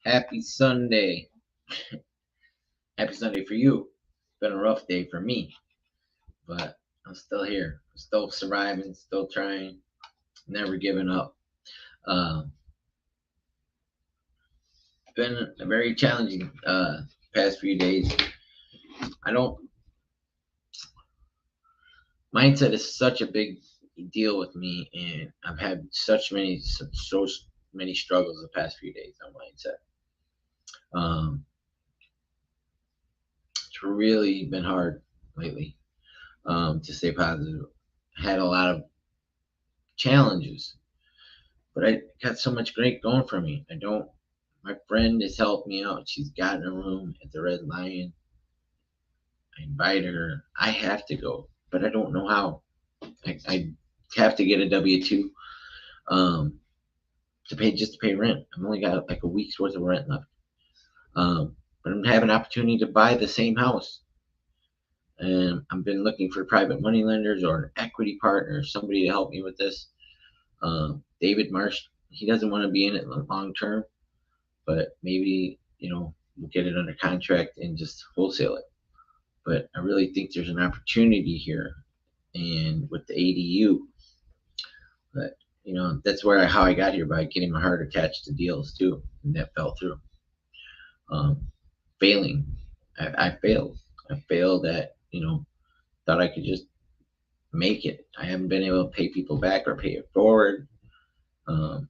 Happy Sunday. Happy Sunday for you. It's been a rough day for me, but I'm still here. I'm still surviving, still trying, never giving up. Uh, been a very challenging past few days. I don't. Mindset is such a big deal with me, and I've had so many struggles the past few days on mindset. Um, it's really been hard lately to stay positive. Had a lot of challenges, but I got so much great going for me. I don't. My friend has helped me out. She's gotten a room at the Red Lion. I invited her. I have to go, but I don't know how. I have to get a W-2 um, to pay rent. I've only got like a week's worth of rent left. But I'm having an opportunity to buy the same house, and I've been looking for private money lenders or an equity partner, somebody to help me with this. David Marsh, he doesn't want to be in it long term, but maybe we'll get it under contract and just wholesale it. But I really think there's an opportunity here, and with the ADU, but that's how I got here, by getting my heart attached to deals too, and that fell through. Um, Failing, I failed. I failed at thought I could just make it. I haven't been able to pay people back or pay it forward. Um,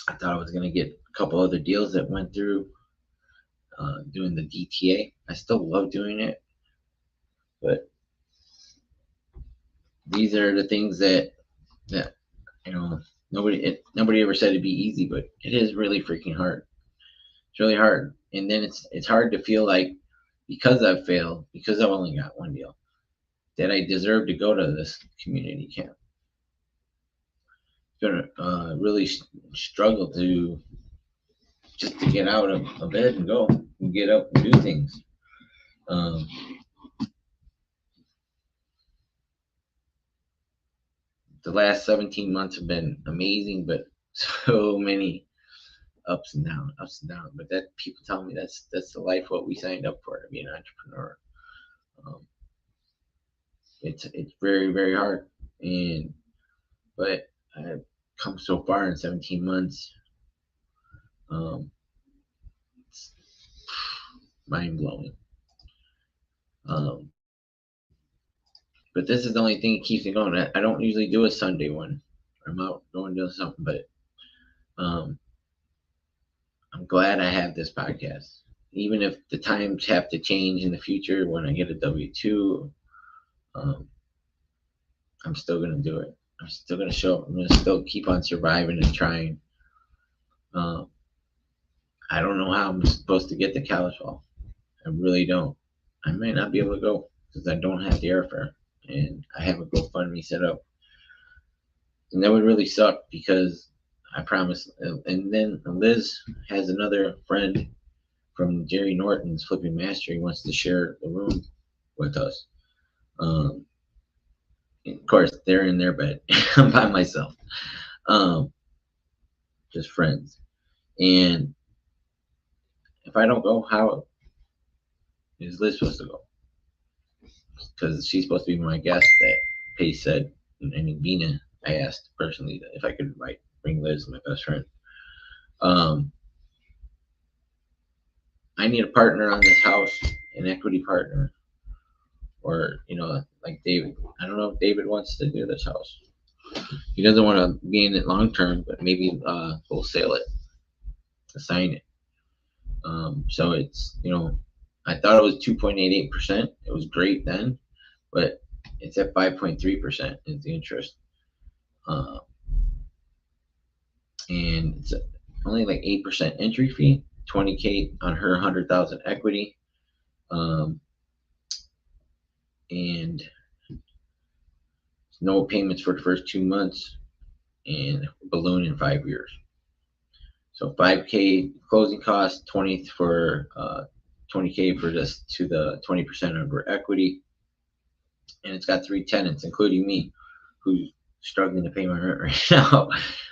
I thought I was going to get a couple other deals that went through. Doing the DTA. I still love doing it, but these are the things that nobody ever said it'd be easy, but it is really freaking hard. It's really hard, and then it's hard to feel like, because I've failed, because I've only got one deal, that I deserve to go to this community camp. It's gonna really struggle to just to get out of bed and go and get up and do things. Um, the last 17 months have been amazing, but so many ups and downs. But that people tell me that's the life what we signed up for, to be an entrepreneur. Um, it's very very hard, and but I've come so far in 17 months. Um, it's mind blowing. Um, but this is the only thing that keeps me going. I don't usually do a Sunday one. I'm out going doing something, but um, I'm glad I have this podcast. Even if the times have to change in the future when I get a W-2, um, I'm still gonna do it. I'm still gonna show up. I'm gonna still keep on surviving and trying. Um, I don't know how I'm supposed to get to Kalispell. I really don't. I might not be able to go because I don't have the airfare, and I have a GoFundMe set up, and that would really suck because I promise. And then Liz has another friend from Jerry Norton's Flipping Master. He wants to share the room with us. Um, of course, they're in their bed. I'm by myself. Um, just friends. And if I don't go, how is Liz supposed to go? Because she's supposed to be my guest. That Pace said. I mean, Vina. I asked personally if I could bring Liz, my best friend. Um, I need a partner on this house, an equity partner, or like David. I don't know if David wants to do this house. He doesn't want to be in it long term, but maybe wholesale it, assign it. So it's I thought it was 2.88%. It was great then, but it's at 5.3% is the interest, uh, and it's only like 8% entry fee, 20K on her 100,000 equity, and no payments for the first 2 months, and balloon in 5 years. So 5K closing costs, 20K for this to the 20% of her equity, and it's got 3 tenants, including me, who's struggling to pay my rent right now.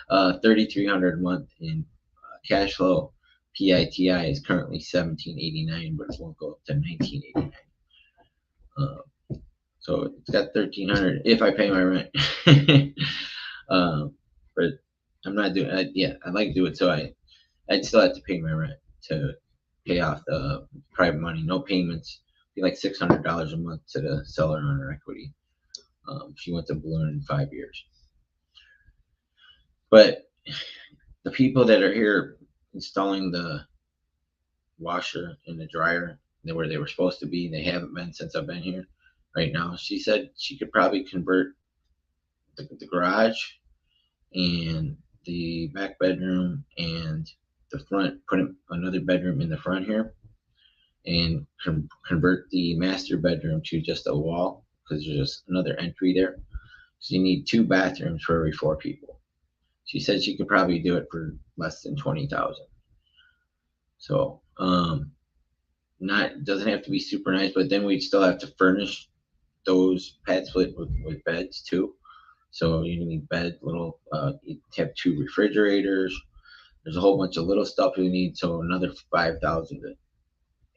3,300 a month in cash flow PITI is currently 1789, but it won't go up to 1989. So it's got 1300 if I pay my rent. But I'm not doing. I'd like to do it, so I'd still have to pay my rent to pay off the private money. No payments. Be like $600 a month to the seller on her equity. She wants a balloon in 5 years. But the people that are here installing the washer and the dryer, where they were supposed to be, they haven't been since I've been here. Right now, she said she could probably convert the garage and the back bedroom and the front, put another bedroom in the front here, and convert the master bedroom to just a wall, because there's just another entry there. So you need 2 bathrooms for every 4 people. She said she could probably do it for less than 20,000. So doesn't have to be super nice, but then we'd still have to furnish those pad split with beds too. So you need bed, little you have 2 refrigerators. There's a whole bunch of little stuff you need, so another 5,000 to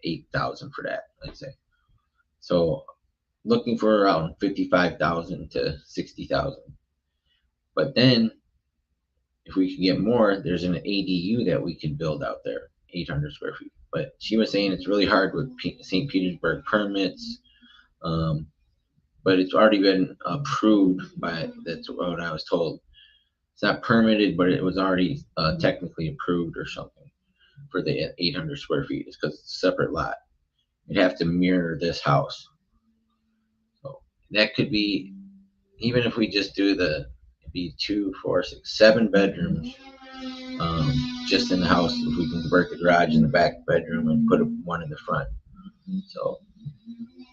8,000 for that, I'd say. So looking for around 55,000 to 60,000. But then if we could get more, there's an ADU that we could build out there, 800 square feet. But she was saying it's really hard with St. Petersburg permits. But it's already been approved that's what I was told. It's not permitted, but it was already technically approved or something for the 800 square feet. It's because it's a separate lot. You'd have to mirror this house. So that could be, even if we just do it'd be 2, 4, 6, 7 bedrooms just in the house, if we can convert the garage in the back bedroom and put one in the front. So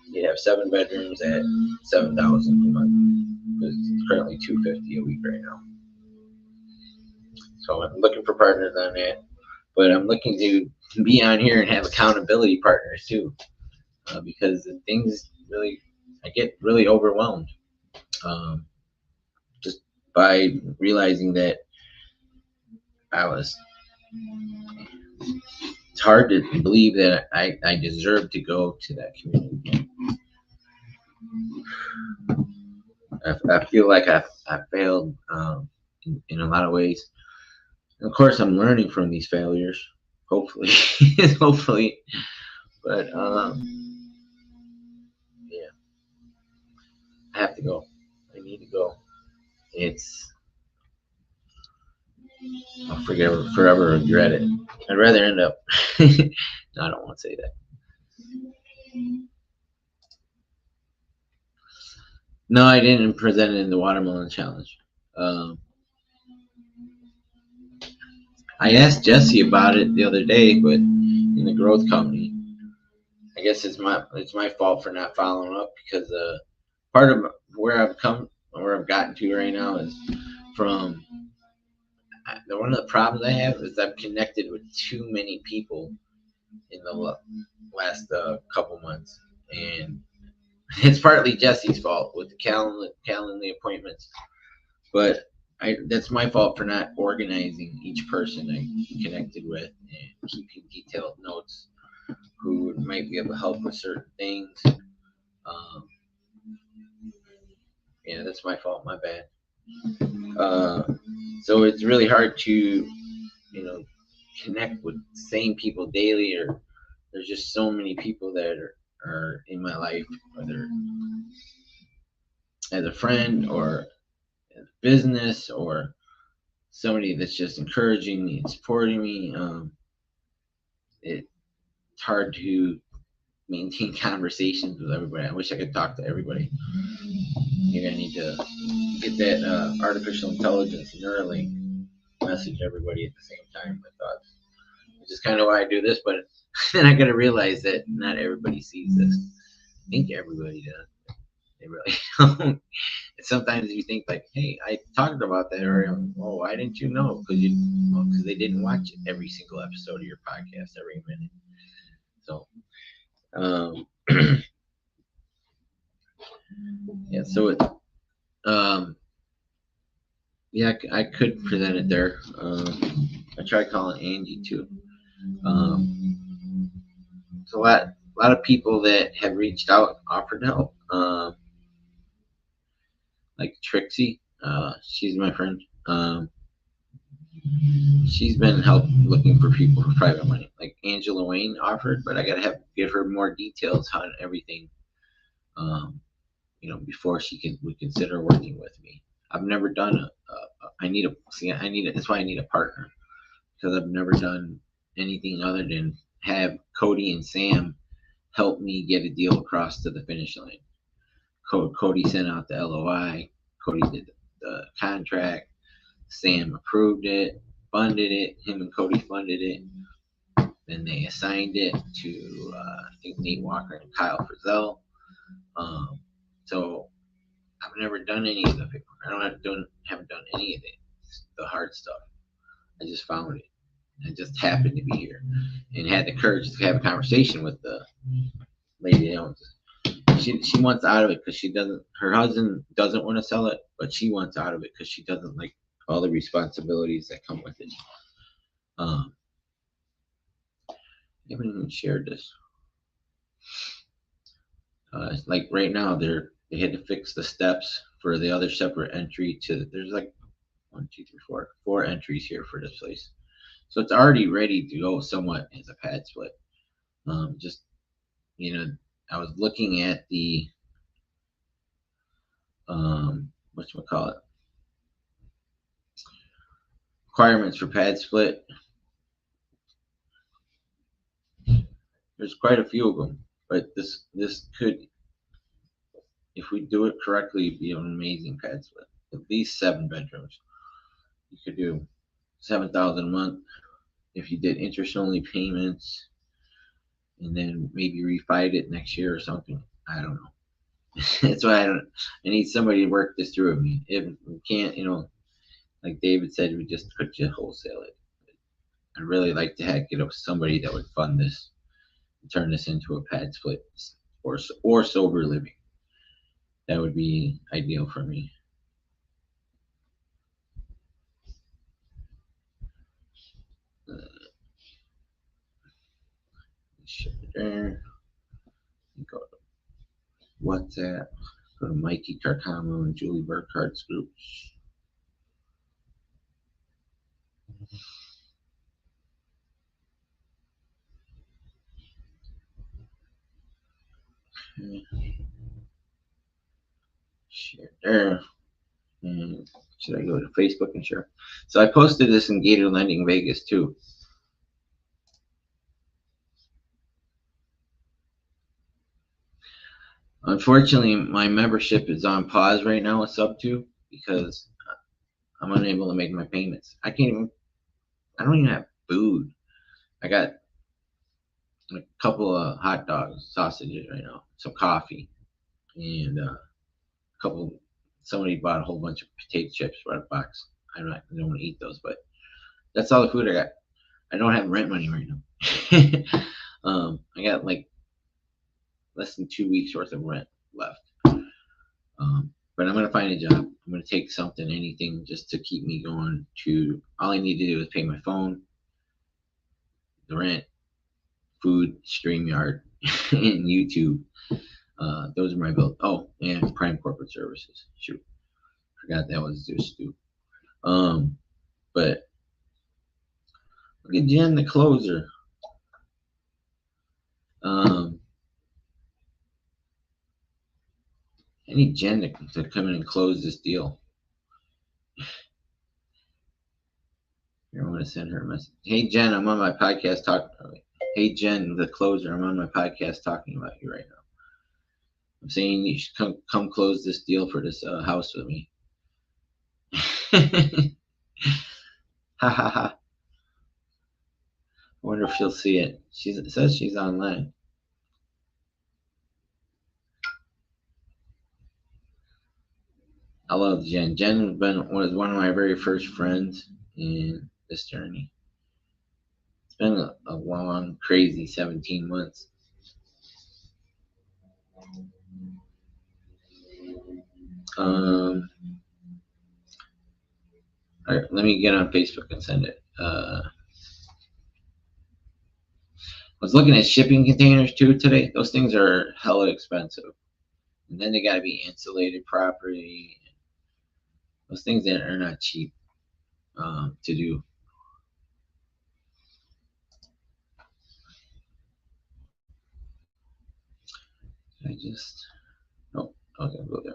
you'd have 7 bedrooms at 7,000 a month, because it's currently $250 a week right now. So I'm looking for partners on that, but I'm looking to be on here and have accountability partners too, because the things really, I get really overwhelmed just by realizing that it's hard to believe that I deserve to go to that community. I feel like I failed in a lot of ways. And of course, I'm learning from these failures. Hopefully, hopefully. But yeah, I have to go. I need to go. I'll forever regret it. I'd rather end up. No, I don't want to say that. No, I didn't present it in the watermelon challenge. I asked Jesse about it the other day, but in the growth company, I guess it's my fault for not following up, because part of where I've gotten to right now is from one of the problems I have is I've connected with too many people in the last couple months, and it's partly Jesse's fault with the Calendly appointments, but that's my fault for not organizing each person I connected with and keeping detailed notes who might be able to help with certain things. Yeah, that's my fault. My bad. So it's really hard to, connect with the same people daily, or there's just so many people that are in my life, whether as a friend or as a business, or somebody that's just encouraging me and supporting me. It's hard to maintain conversations with everybody. I wish I could talk to everybody. Maybe I need to get that artificial intelligence Neuralink message everybody at the same time. I thought, which is kind of why I do this, but then I got to realize that not everybody sees this. I think everybody does. They really don't. Sometimes you think like, hey, I talked about that, or oh, why didn't you know? Because they didn't watch every single episode of your podcast every minute. So, yeah. So it, yeah, I could present it there. I tried calling Angie too. There's a lot of people that have reached out, offered help. Like Trixie, she's my friend. She's been looking for people for private money. Like Angela Wayne offered, but I gotta give her more details on everything. Before would consider working with me. I've never done that's why I need a partner, because I've never done anything other than have Cody and Sam help me get a deal across to the finish line. Cody sent out the LOI. Cody did the contract. Sam approved it, funded it. Him and Cody funded it. Then they assigned it to I think Nate Walker and Kyle Frizzell. So I've never done any of the paperwork. Haven't done any of the hard stuff. I just found it. I just happened to be here and had the courage to have a conversation with the lady that owns it. She wants out of it because her husband doesn't want to sell it, but she wants out of it because she doesn't like all the responsibilities that come with it. I haven't even shared this. Like right now, they had to fix the steps for the other separate entry there's like 4 entries here for this place. So it's already ready to go somewhat as a pad split. Just, I was looking at the, whatchamacallit, requirements for pad split. There's quite a few of them, but this could, if we do it correctly, be an amazing pad split. At least 7 bedrooms. You could do $7,000 a month if you did interest only payments, and then maybe refied it next year or something. I don't know. That's why I need somebody to work this through with me. If we can't, like David said, we just could just wholesale it. I'd really like to get up somebody that would fund this and turn this into a pad split or sober living. That would be ideal for me. There. Go to WhatsApp. Go to Mikey Carcamo and Julie Burkhart's groups. Share there. And should I go to Facebook and share? So I posted this in Gator Lending Vegas too. Unfortunately, my membership is on pause right now with Sub2 because I'm unable to make my payments. I don't even have food. I got a couple of hot dogs, sausages right now, some coffee, and somebody bought a whole bunch of potato chips for a box. I don't want to eat those, but that's all the food I got. I don't have rent money right now. I got like less than 2 weeks worth of rent left. But I'm gonna find a job. I'm gonna take something, anything, just to keep me going. All I need to do is pay my phone, the rent, food, StreamYard, and YouTube. Those are my bills. Oh, and Prime Corporate Services. Shoot, forgot that was Zeus too. But look at Jen, the closer. I need Jen to come in and close this deal. Here, I'm going to send her a message. Hey, Jen, I'm on my podcast talking. Hey, Jen, the closer, I'm on my podcast talking about you right now. I'm saying you should come close this deal for this house with me. Ha ha ha. I wonder if she'll see it. It says she's online. I love Jen. Jen was one of my very first friends in this journey. It's been a long, crazy 17 months. All right, let me get on Facebook and send it. I was looking at shipping containers too today. Those things are hella expensive, and then they got to be insulated properly. Those things that are not cheap to do. I just oh, I was gonna go there.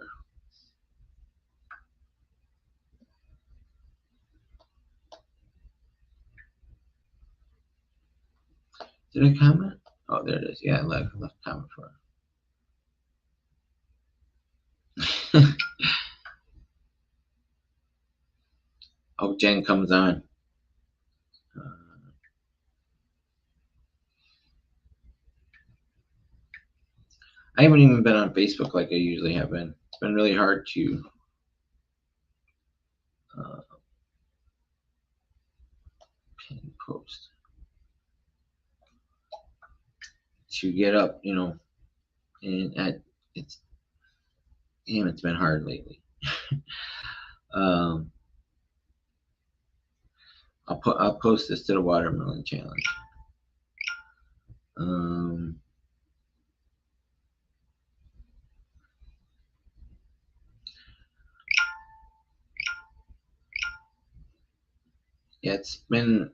Did I comment? Oh, there it is. Yeah, I left a comment for it. Oh, Jen comes on. Uh, I haven't even been on Facebook like I usually have been. It's been really hard to uh, pin post to get up, and it's damn, it's been hard lately. um, I'll post this to the watermelon challenge. Um, yeah, it's been,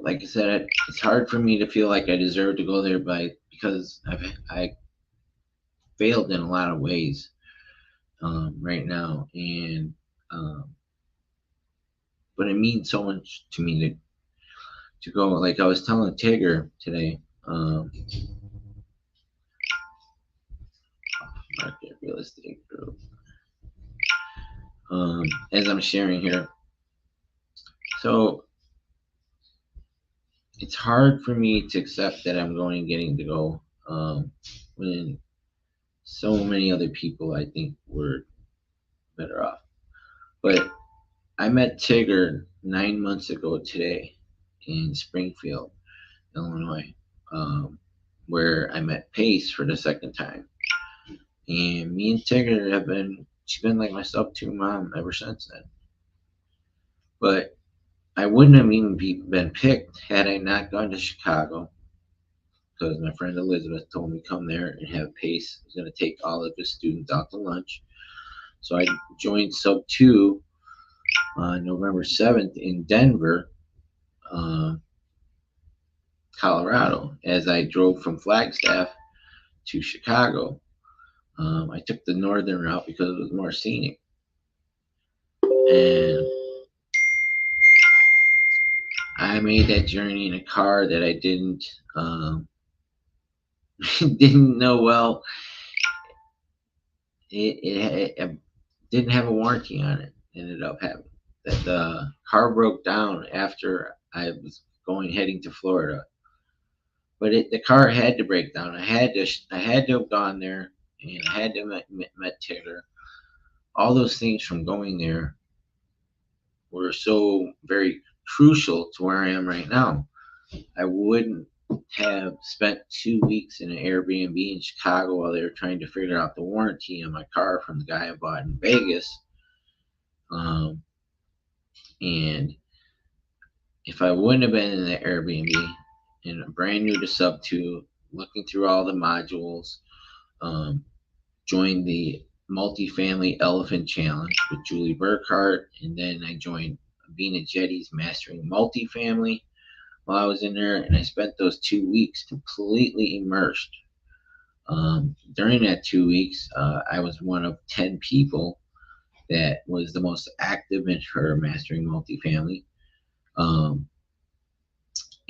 like I said, it's hard for me to feel like I deserve to go there because I failed in a lot of ways right now, and um, but it means so much to me to go. Like I was telling Tigger today, market real estate group, as I'm sharing here. So it's hard for me to accept that I'm going and getting to go when so many other people I think were better off. But I met Tigger 9 months ago today in Springfield, Illinois, where I met Pace for the second time. And me and Tigger she's been like my sub 2 mom ever since then. But I wouldn't have even been picked had I not gone to Chicago because my friend Elizabeth told me come there and have Pace. Was going to take all of his students out to lunch. So I joined Sub 2 on November 7th in Denver, uh, Colorado, as I drove from Flagstaff to Chicago. I took the northern route because it was more scenic. And I made that journey in a car that I didn't know well. It didn't have a warranty on it. Ended up having that the car broke down after I was heading to Florida. But the car had to break down. I had to have gone there, and I had to met Taylor. All those things from going there were so very crucial to where I am right now. I wouldn't have spent 2 weeks in an Airbnb in Chicago while they were trying to figure out the warranty on my car from the guy I bought in Vegas. And if I wouldn't have been in the Airbnb and brand new to Sub 2, looking through all the modules, joined the multifamily elephant challenge with Julie Burkhart, and then I joined Vina Jetty's Mastering Multifamily while I was in there, and I spent those 2 weeks completely immersed. During that 2 weeks, I was one of 10 people that was the most active in her Mastering Multifamily,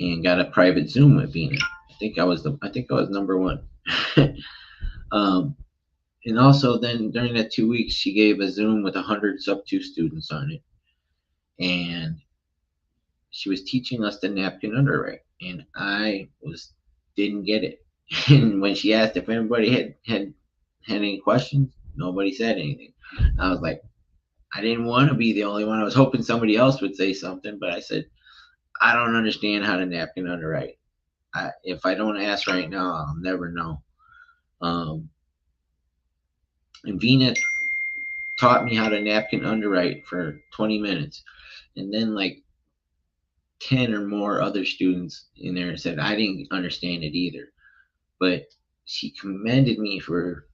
and got a private Zoom with Vina. I think I was number one. And also, then during that 2 weeks, she gave a Zoom with 100 Sub 2 students on it, and she was teaching us the napkin underwrite, and I didn't get it. And when she asked if anybody had any questions, nobody said anything. I was like, I didn't want to be the only one. I was hoping somebody else would say something, but I said, I don't understand how to napkin underwrite. If I don't ask right now, I'll never know. And Vina taught me how to napkin underwrite for 20 minutes. And then, like 10 or more other students in there and said I didn't understand it either. But she commended me for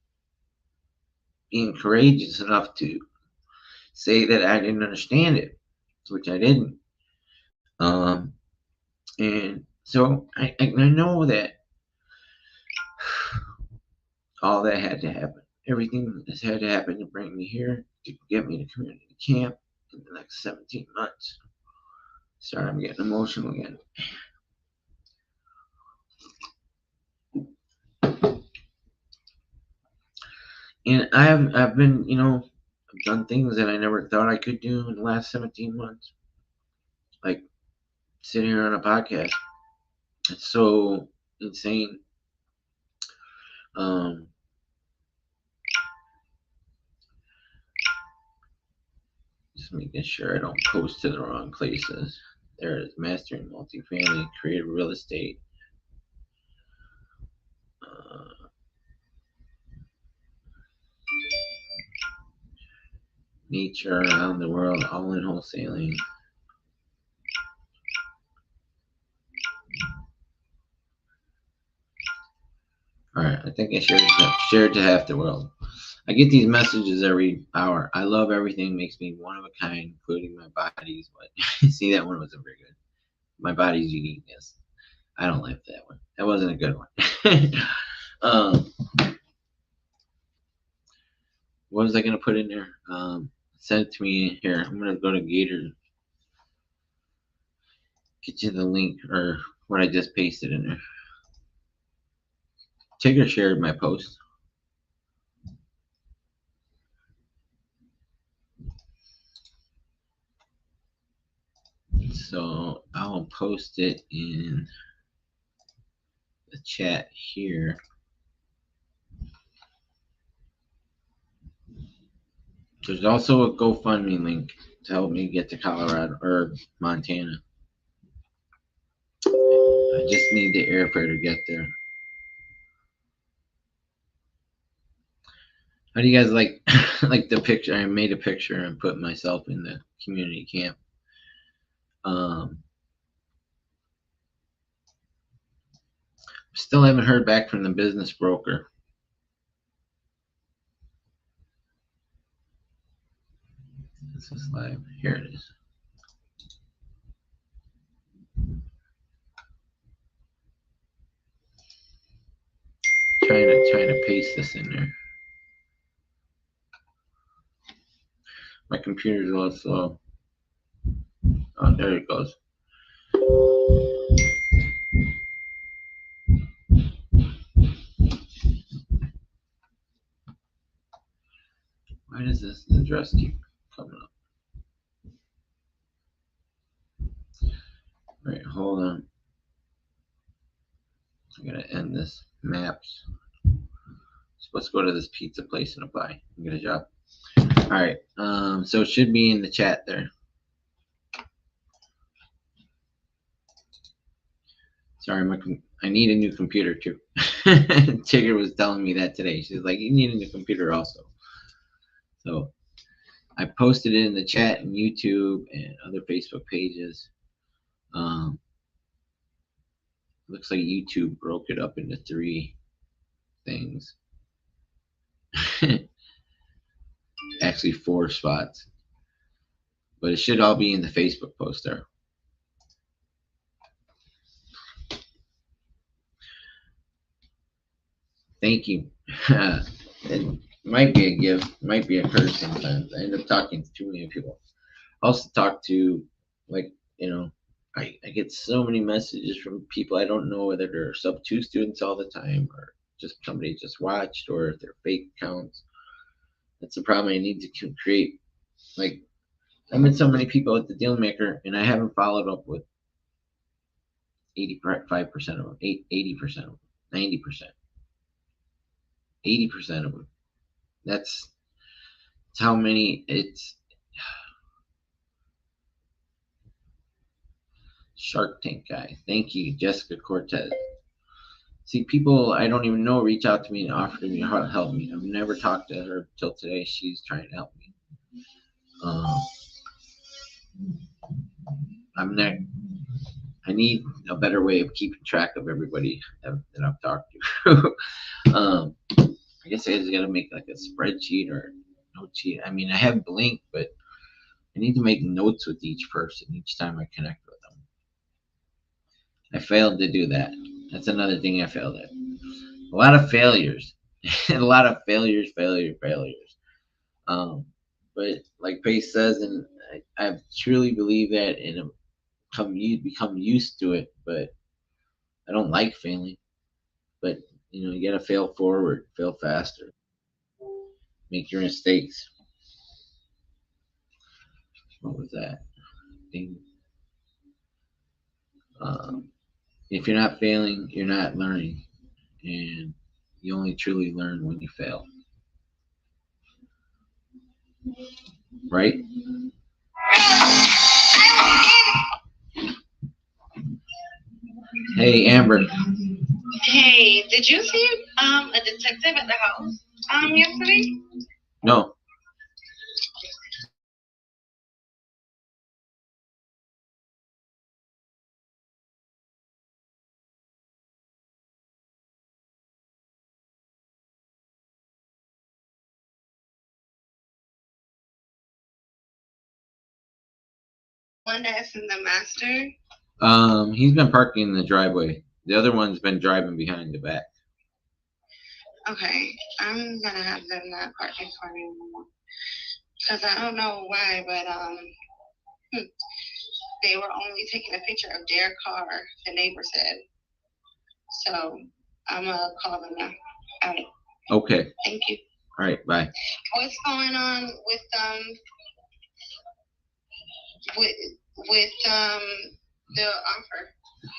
being courageous enough to say that I didn't understand it, which I didn't. Um, and so I know that all that had to happen. Everything has had to happen to bring me here, to get me to community camp in the next 17 months. Sorry, I'm getting emotional again. And I've been, I've done things that I never thought I could do in the last 17 months. Like sitting here on a podcast. It's so insane. Just making sure I don't post to the wrong places. There it is, mastering multifamily, creative real estate. Nature around the world, all in wholesaling. All right, I think I shared to half the world. I get these messages every hour. I love everything, makes me one of a kind, including my body's. But see, that one wasn't very good. My body's uniqueness. I don't like that one. That wasn't a good one. What was I gonna put in there? Send it to me here. I'm gonna go to Gator. Get you the link or what I just pasted in there. Tigger shared my post. So I'll post it in the chat here. There's also a GoFundMe link to help me get to Colorado or Montana. I just need the airfare to get there. How do you guys like like the picture? I made a picture and put myself in the community camp. Still haven't heard back from the business broker. This is live. Here it is. Trying to paste this in there. My computer's a little slow. Oh, there it goes. Why does this address keep coming up? Right, hold on. I gotta end this maps. Supposed to go to this pizza place and apply and get a job. All right. So it should be in the chat there. Sorry, I need a new computer too. Tigger was telling me that today. She's like, you need a new computer also. So I posted it in the chat and YouTube and other Facebook pages. Looks like YouTube broke it up into 3 things. Actually 4 spots. But it should all be in the Facebook post there. Thank you. It might be a gift, might be a curse sometimes. I end up talking to too many people. I also talk to, like, I get so many messages from people I don't know whether they're sub 2 students all the time or just somebody just watched or if they're fake accounts. That's the problem I need to create. Like, I met so many people at the Dealmaker and I haven't followed up with 85% of them, 80% of them, 90%. 80% of them. That's how many. It's Shark Tank guy. Thank you, Jessica Cortez. See, people I don't even know reach out to me and offer me how to help me. I've never talked to her till today. She's trying to help me. I'm not. I need a better way of keeping track of everybody that I've talked to. I guess I just gotta make like a spreadsheet or note sheet. I mean, I have Blink, but I need to make notes with each person each time I connect with them. I failed to do that. That's another thing I failed at. A lot of failures. A lot of failures. Um, but like Pace says, and I truly believe that, and you become used to it. But I don't like failing. But you gotta fail forward, fail faster, make your mistakes. What was that thing? Um, if you're not failing, you're not learning, and you only truly learn when you fail, right? Hey, Amber. Hey, did you see a detective at the house yesterday? No. One that's in the master. He's been parking in the driveway. The other one's been driving behind the back. Okay, I'm gonna have them not park in front anymore. Cause I don't know why, but they were only taking a picture of their car. The neighbor said. So I'm gonna call them now. All right. Okay. Thank you. All right. Bye. What's going on with the offer?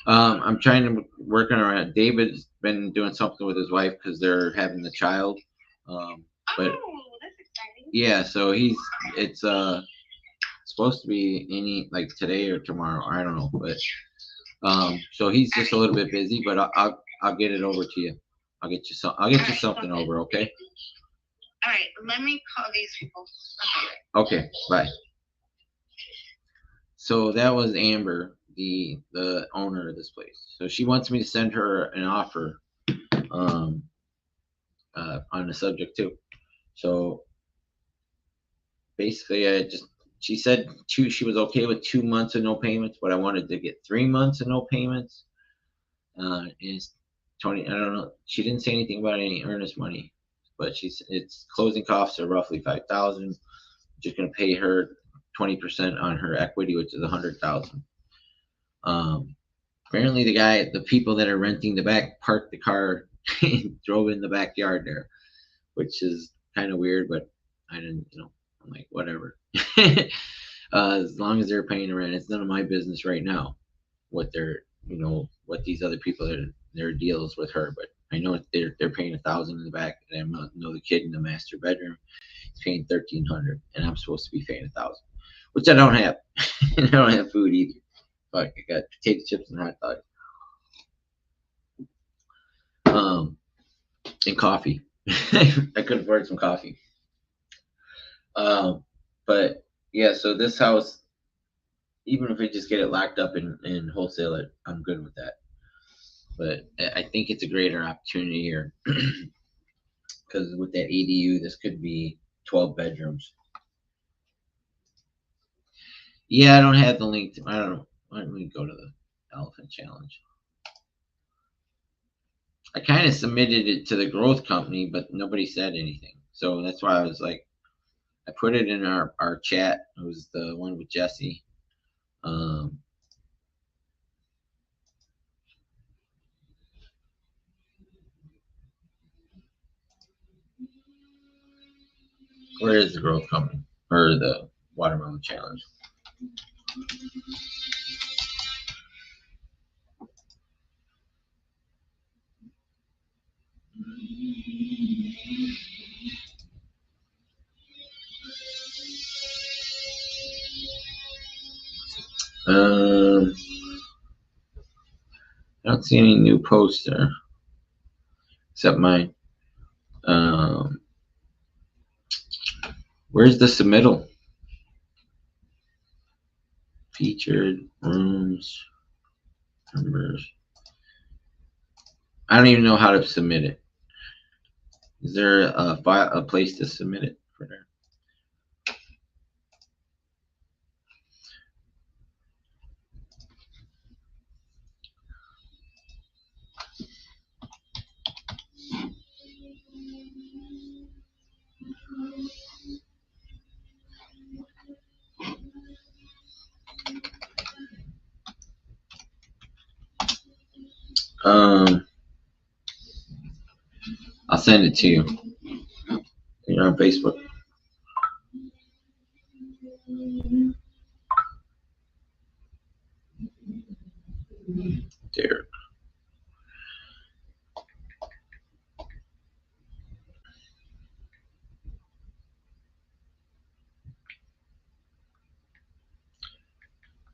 I'm trying to working around. David's been doing something with his wife because they're having the child. But that's exciting. yeah, so it's supposed to be like today or tomorrow. I don't know, but so he's just a little bit busy. But I'll get it over to you. I'll get you something over. Okay. All right. Let me call these people. Okay. Bye. So that was Amber, the owner of this place. So she wants me to send her an offer um, on the subject too. So basically, she said she was okay with 2 months of no payments, but I wanted to get 3 months of no payments. Is Tony? I don't know. She didn't say anything about any earnest money, but it's closing costs are roughly 5,000. Just gonna pay her 20% on her equity, which is 100,000. Apparently, the people that are renting the back parked the car and drove in the backyard there, which is kind of weird, but I didn't, I'm like, whatever. As long as they're paying the rent, it's none of my business right now what what these other people their deals with her. But I know they're paying 1,000 in the back, and I know the kid in the master bedroom is paying 1,300, and I'm supposed to be paying 1,000, which I don't have. I don't have food either. Fuck, I got potato chips and hot dogs. And coffee. I could afford some coffee. But yeah, so this house, even if we just get it locked up and wholesale it, I'm good with that. But I think it's a greater opportunity here because with that ADU, this could be 12 bedrooms. Yeah, I don't have the link. I don't know. Why don't we go to the Elephant Challenge? I kind of submitted it to the growth company, but nobody said anything. So that's why I was like, I put it in our chat. It was the one with Jesse. Where is the growth company or the watermelon challenge? I don't see any new posts there except mine. Where's the submittal? Featured rooms. Members. I don't even know how to submit it. Is there a place to submit it for there? I'll send it to you. You're on Facebook. There.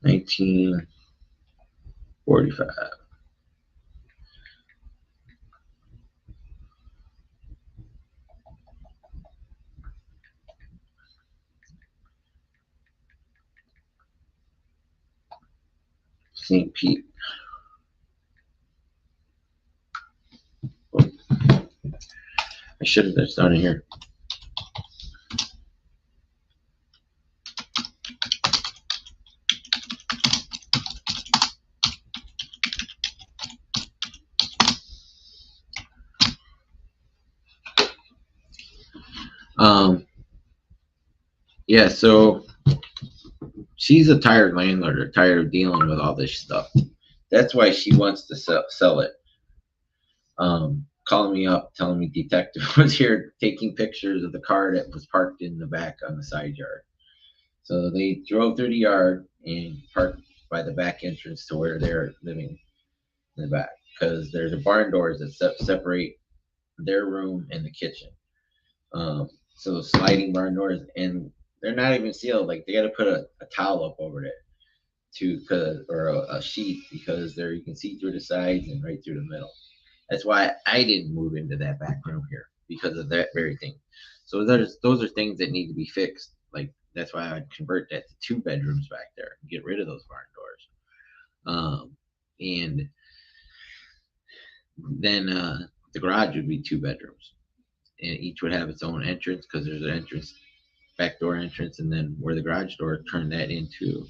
$19.45. St. Pete. Oh, I should have just done it here. Yeah, so she's a tired landlord, tired of dealing with all this stuff. That's why she wants to sell it. Calling me up, telling me detective was here taking pictures of the car that was parked in the back on the side yard. So they drove through the yard and parked by the back entrance to where they're living in the back, because there's a barn doors that separate their room and the kitchen. So sliding barn doors, and they're not even sealed. Like they got to put a towel up over it or a sheet, because there you can see through the sides and right through the middle. That's why I didn't move into that back room here, because of that very thing. So those are things that need to be fixed. Like that's why I'd convert that to 2 bedrooms back there and get rid of those barn doors. And then the garage would be 2 bedrooms, and each would have its own entrance, because there's an entrance, back door entrance, and then where the garage door, turn that into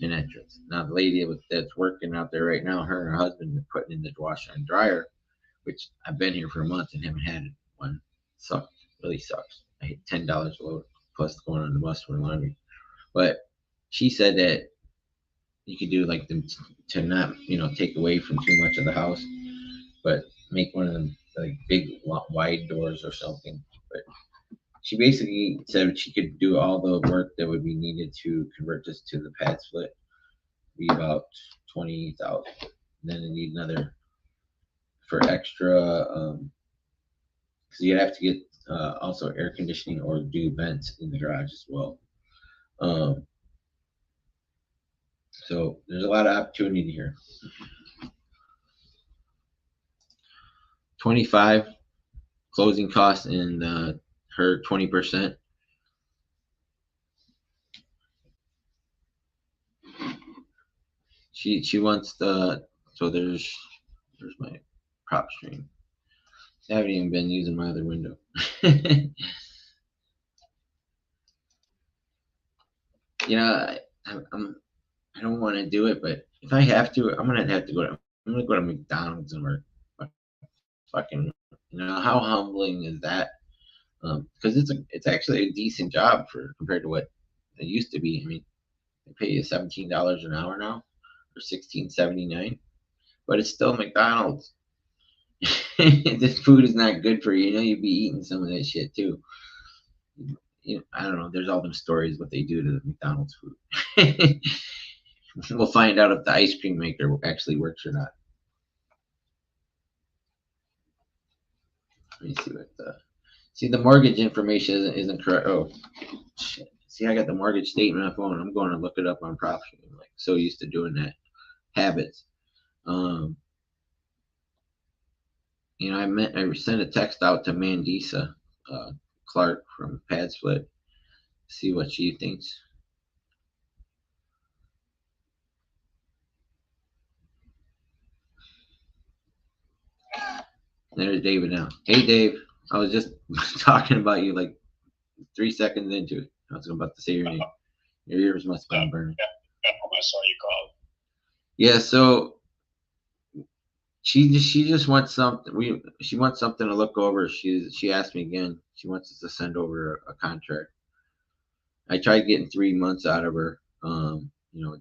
an entrance. Now the lady that's working out there right now, her and her husband are putting in the washer and dryer, which I've been here for a month and haven't had one. Sucks, really sucks. I hate $10 a load plus going on the bus for laundry. But she said that you could do like them to not take away from too much of the house, but make one of them like big wide doors or something. But she basically said she could do all the work that would be needed to convert this to the pad split. Be about 20,000. Then they need another for extra, because you'd have to get also air conditioning or do vents in the garage as well. So there's a lot of opportunity here. 25 closing costs and her 20%. She wants the, so there's my prop stream. I haven't even been using my other window. I don't want to do it, but if I have to, I'm gonna have to go to. I'm gonna go to McDonald's and work. Fucking, how humbling is that? Because it's actually a decent job for compared to what it used to be. I mean, they pay you $17 an hour now, or $16.79, but it's still McDonald's. This food is not good for you. You'd be eating some of that shit too. I don't know. There's all them stories what they do to the McDonald's food. We'll find out if the ice cream maker actually works or not. Let me see the mortgage information isn't correct. Oh shit. See, I got the mortgage statement on my phone. I'm going to look it up on PropStream. I'm like so used to doing that. Habits. I sent a text out to Mandisa Clark from PadSplit. See what she thinks. There's David now. Hey, Dave. I was just talking about you like 3 seconds into it. I was about to say your name. Your ears must have been burning. Yeah, I saw you called. Yeah, so she just wants something. She wants something to look over. She asked me again. She wants us to send over a contract. I tried getting 3 months out of her.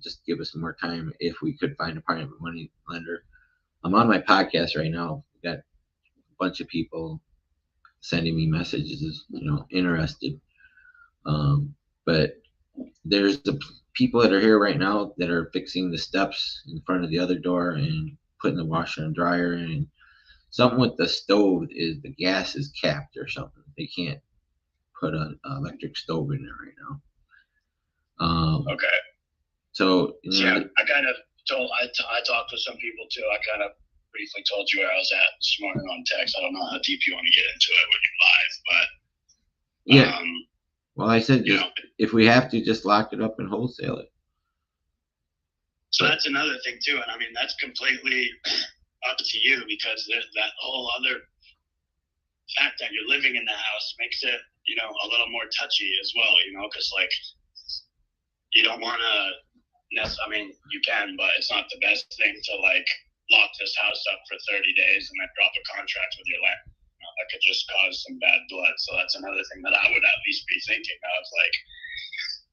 Just give us more time if we could find a private money lender. I'm on my podcast right now. We got a bunch of people sending me messages, interested. But there's the people that are here right now that are fixing the steps in front of the other door and putting the washer and dryer in. Something with the stove is the gas is capped or something. They can't put an electric stove in there right now. Okay. So yeah, I kind of told I talked to some people too. I kind of briefly told you where I was at this morning on text. I don't know how deep you want to get into it when you're live, but yeah. Well, I said if we have to, just lock it up and wholesale it. So that's another thing too, and I mean that's completely up to you because that whole other fact that you're living in the house makes it a little more touchy as well. Because like you don't want to. I mean, you can, but it's not the best thing to like lock this house up for 30 days and then drop a contract with your land. That could just cause some bad blood. So that's another thing that I would at least be thinking of. Like,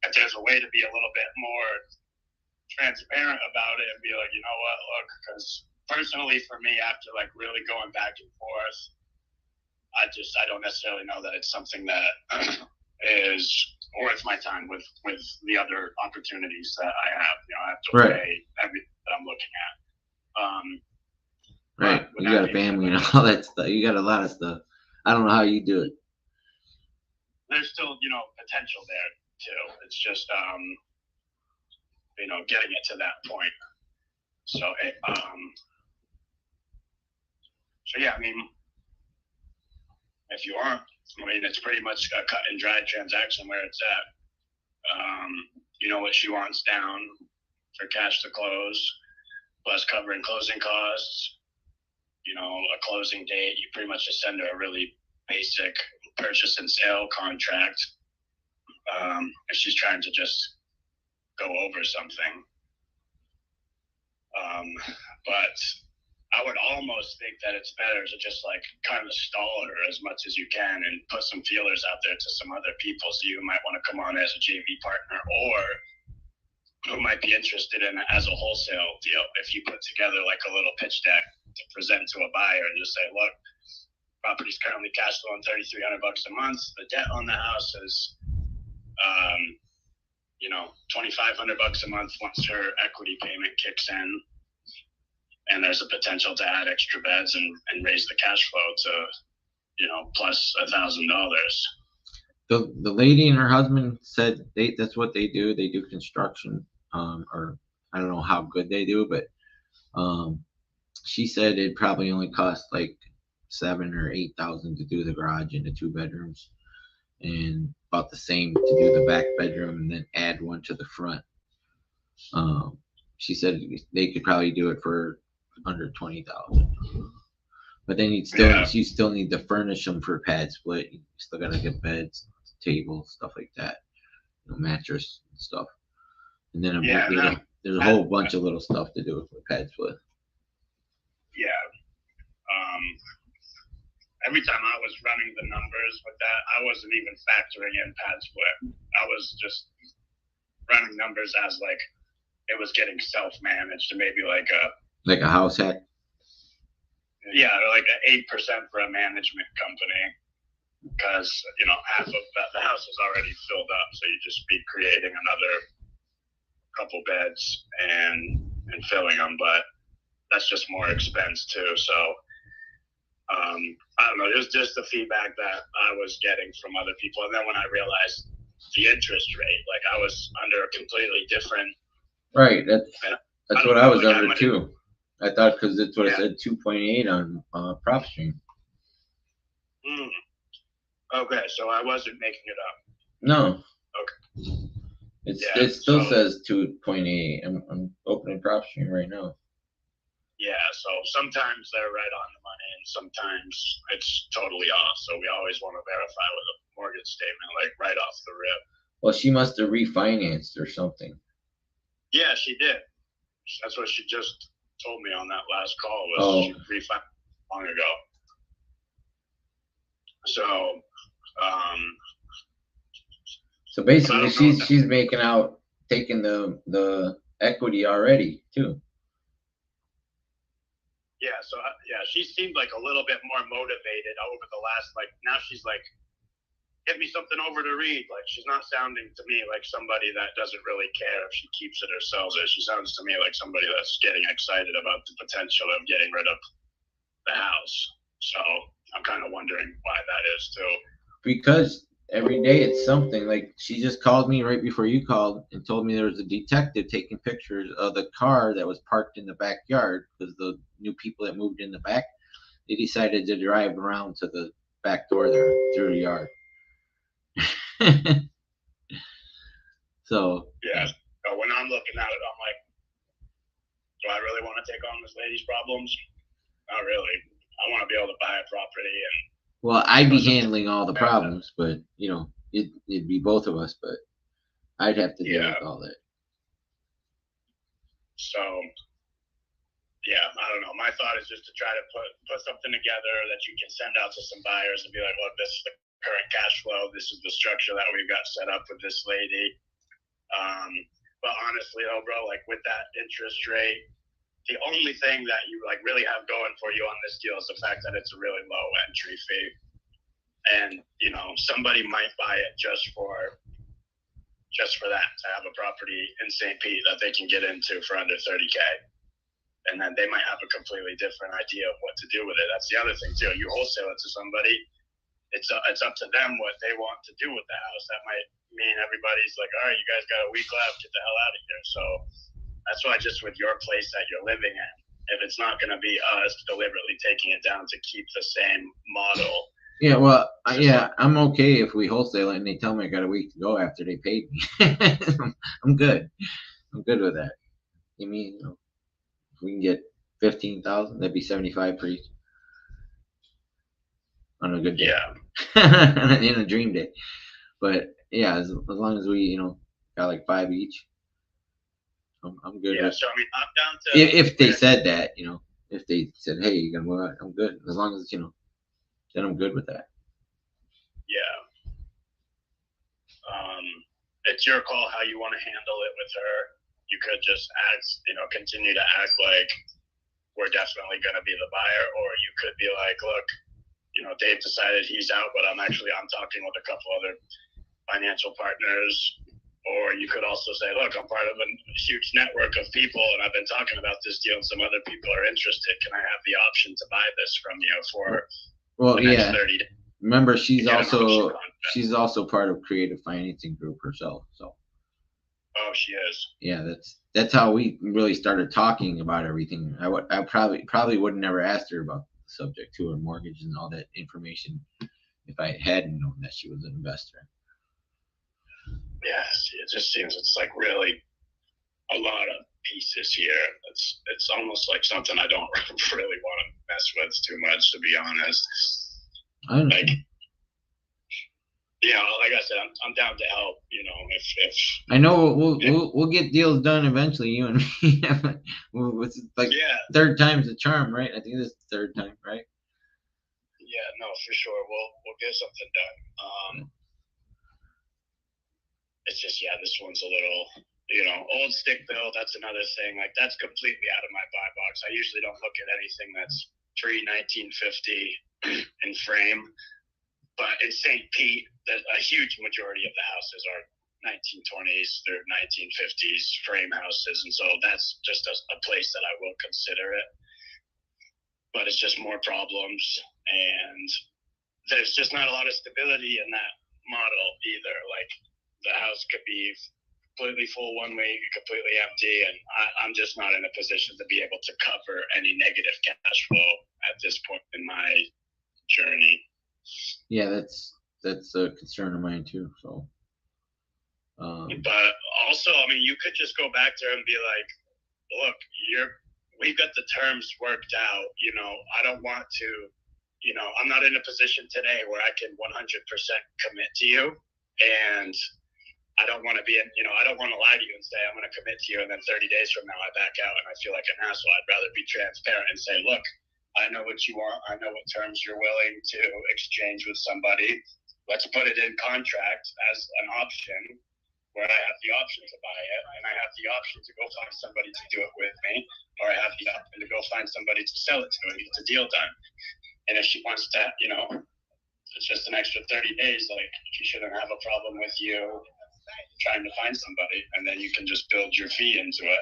if there's a way to be a little bit more transparent about it and be like, you know what, look, because personally for me, after like really going back and forth, I don't necessarily know that it's something that is worth my time with the other opportunities that I have. I have to weigh everything that I'm looking at. Right. You got a family and all that stuff. You got a lot of stuff. I don't know how you do it. There's still, potential there too. It's just, getting it to that point. So, yeah, I mean, if you aren't, it's pretty much a cut and dry transaction where it's at. You know what she wants down for cash to close, plus covering closing costs. A closing date. You pretty much just send her a really basic purchase and sale contract. If she's trying to just go over something. But I would almost think that it's better to just like kind of stall her as much as you can and put some feelers out there to some other people. So you might want to come on as a JV partner or who might be interested in it as a wholesale deal. If you put together like a little pitch deck to present to a buyer and just say, look, property's currently cash flowing $3,300 a month. The debt on the house is, $2,500 a month once her equity payment kicks in. And there's a potential to add extra beds and raise the cash flow to, plus $1,000. The lady and her husband said that's what they do. They do construction, or I don't know how good they do, but she said it probably only cost like $7,000 or $8,000 to do the garage and the 2 bedrooms, and about the same to do the back bedroom and then add one to the front. She said they could probably do it for under $20,000, but then you still need to furnish them for pad split. You still gotta get beds, tables, stuff like that, mattress and stuff, and then there's a whole bunch of little stuff to do with pad split. Yeah. Every time I was running the numbers with that, I wasn't even factoring in pad split. I was just running numbers as like it was getting self-managed and maybe like a house hack. Yeah, like 8% for a management company because half of the house is already filled up, so you just be creating another couple beds and filling them, but that's just more expense too. So I don't know. It was just the feedback that I was getting from other people, and then when I realized the interest rate, like I was under a completely different. Right. That's what I was under too. I thought because that's what it said 2.8 on PropStream. Okay, so I wasn't making it up. No. Okay. It still says 2.8. I'm opening PropStream right now. Yeah, so sometimes they're right on the money, and sometimes it's totally off. So we always want to verify with a mortgage statement, like right off the rip. Well, she must have refinanced or something. Yeah, she did. That's what she just told me on that last call. Was she refinanced long ago? So, so basically, she's making out, taking the equity already too. Yeah, so yeah, she seemed like a little bit more motivated over the last, like, now she's like, get me something over to read. Like, she's not sounding to me like somebody that doesn't really care if she keeps it or sells it. She sounds to me like somebody that's getting excited about the potential of getting rid of the house. So I'm kind of wondering why that is too. Because every day it's something. Like, she just called me right before you called and told me there was a detective taking pictures of the car that was parked in the backyard because the new people that moved in the back, they decided to drive around to the back door there through the yard. So yeah, so when I'm looking at it, I'm like, do I really want to take on this lady's problems? Not really. I want to be able to buy a property and. Well, I'd be handling all the problems, but you know, it'd be both of us. But I'd have to deal with all that. So, yeah, I don't know. My thought is just to try to put something together that you can send out to some buyers and be like, look, this is the current cash flow. This is the structure that we've got set up with this lady. But honestly, though, bro, like with that interest rate, the only thing that you like really have going for you on this deal is the fact that it's a really low entry fee. And, you know, somebody might buy it just for that, to have a property in St. Pete that they can get into for under 30K. And then they might have a completely different idea of what to do with it. That's the other thing too. You wholesale it to somebody, it's up to them what they want to do with the house. That might mean everybody's like, all right, you guys got a week left, get the hell out of here. So that's why just with your place that you're living in, if it's not going to be us deliberately taking it down to keep the same model. Yeah, well, yeah, I'm okay if we wholesale it and they tell me I got a week to go after they paid me. I'm good. I'm good with that. You mean, you know, if we can get 15,000, that'd be 75 for each on a good day. Yeah. In a dream day. But yeah, as long as we, you know, got like 5 each, I'm good. Yeah, so I mean, I'm down to. If they said that, you know, if they said, hey, you're gonna move out, I'm good. As long as, you know, then I'm good with that. Yeah. It's your call how you want to handle it with her. You could just act, you know, continue to act like we're definitely going to be the buyer, or you could be like, look, you know, Dave decided he's out, but I'm talking with a couple other financial partners. Or you could also say, look, I'm part of a huge network of people, and I've been talking about this deal, and some other people are interested. Can I have the option to buy this from you for the next 30 days? Remember, she's also part of Creative Financing Group herself. So. Oh, she is. Yeah, that's how we really started talking about everything. I probably would have never asked her about the subject to her mortgage and all that information if I hadn't known that she was an investor. Yeah, it just seems it's like really a lot of pieces here. It's almost like something I don't really want to mess with too much, to be honest. Like, you know, like I said, I'm down to help. You know, if I know we'll get deals done eventually, you and me. It's like third time's the charm, right? I think this is the third time, right? Yeah, no, for sure. We'll get something done. It's just this one's a little, you know, old stick bill. That's another thing. Like, that's completely out of my buy box. I usually don't look at anything that's pre-1950 in frame. But in St. Pete, a huge majority of the houses are 1920s through 1950s frame houses. And so that's just a place that I will consider it. But it's just more problems. And there's just not a lot of stability in that model either. Like, the house could be completely full one week, completely empty. And I'm just not in a position to be able to cover any negative cash flow at this point in my journey. Yeah, that's a concern of mine too. So, but also, I mean, you could just go back to her and be like, "Look, we've got the terms worked out. I don't want to, I'm not in a position today where I can 100% commit to you. And I don't want to be I don't want to lie to you and say I'm going to commit to you, and then 30 days from now I back out and I feel like an asshole. I'd rather be transparent and say, look, I know what you want. I know what terms you're willing to exchange with somebody. Let's put it in contract as an option where I have the option to buy it, and I have the option to go find somebody to do it with me, or I have the option to go find somebody to sell it to and get the deal done. And if she wants to, it's just an extra 30 days, like she shouldn't have a problem with you trying to find somebody, and then you can just build your fee into it.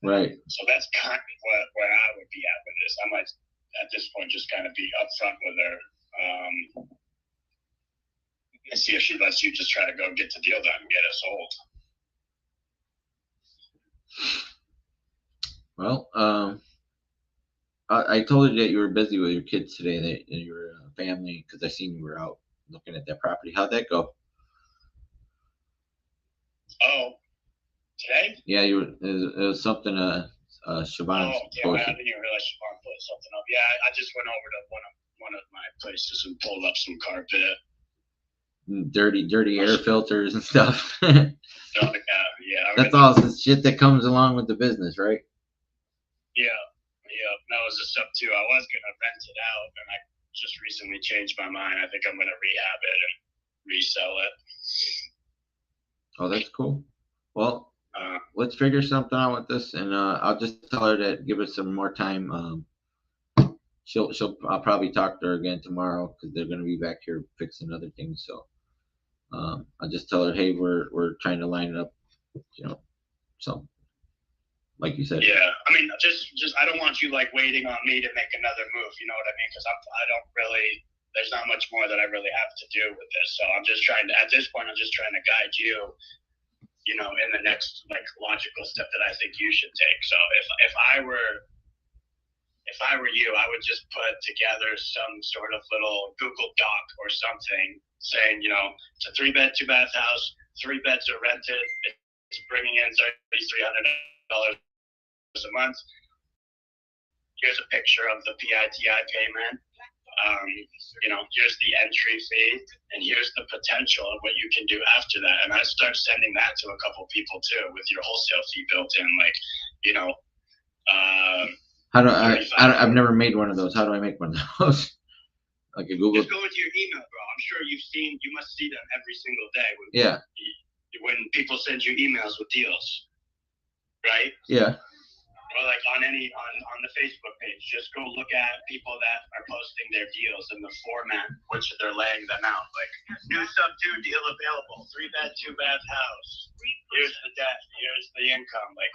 Right. So that's kind of where I would be at with this. I might, at this point, just kind of be upfront with her and see if she lets you just try to go get the deal done and get it sold. Well, I told you that you were busy with your kids today, that your family, because I seen you were out looking at that property. How'd that go? Oh, today? Yeah, it was something. Siobhan. Oh, yeah, I didn't even realize Siobhan put something up. Yeah, I just went over to one of my places and pulled up some carpet. Dirty air filters and stuff. Yeah. That's all the shit that comes along with the business, right? Yeah. That was the stuff too. I was gonna rent it out, and I just recently changed my mind. I think I'm gonna rehab it and resell it. Oh, that's cool. Well, let's figure something out with this, and I'll just tell her to give us some more time. I'll probably talk to her again tomorrow because they're gonna be back here fixing other things. So I'll just tell her, hey, we're trying to line it up, so like you said. Yeah, I mean, just I don't want you like waiting on me to make another move. You know what I mean? Because I don't really. There's not much more that I really have to do with this. So I'm just trying to, at this point, I'm just trying to guide you, in the next like logical step that I think you should take. So if I were you, I would just put together some sort of little Google Doc or something saying, it's a 3-bed, 2-bath house, 3 beds are rented, it's bringing in $3,300 a month. Here's a picture of the PITI payment. Here's the entry fee, and here's the potential of what you can do after that. And I start sending that to a couple people too, with your wholesale fee built in. Like, how do I've never made one of those. How do I make one of those? Like a Google. Just go into your email, bro. I'm sure you must see them every single day. When people send you emails with deals, right? Yeah. Or like on the Facebook page, just go look at people that are posting their deals and the format which they're laying them out. Like, new sub-2 deal available, 3-bed, 2-bath house. Here's the debt, here's the income. Like,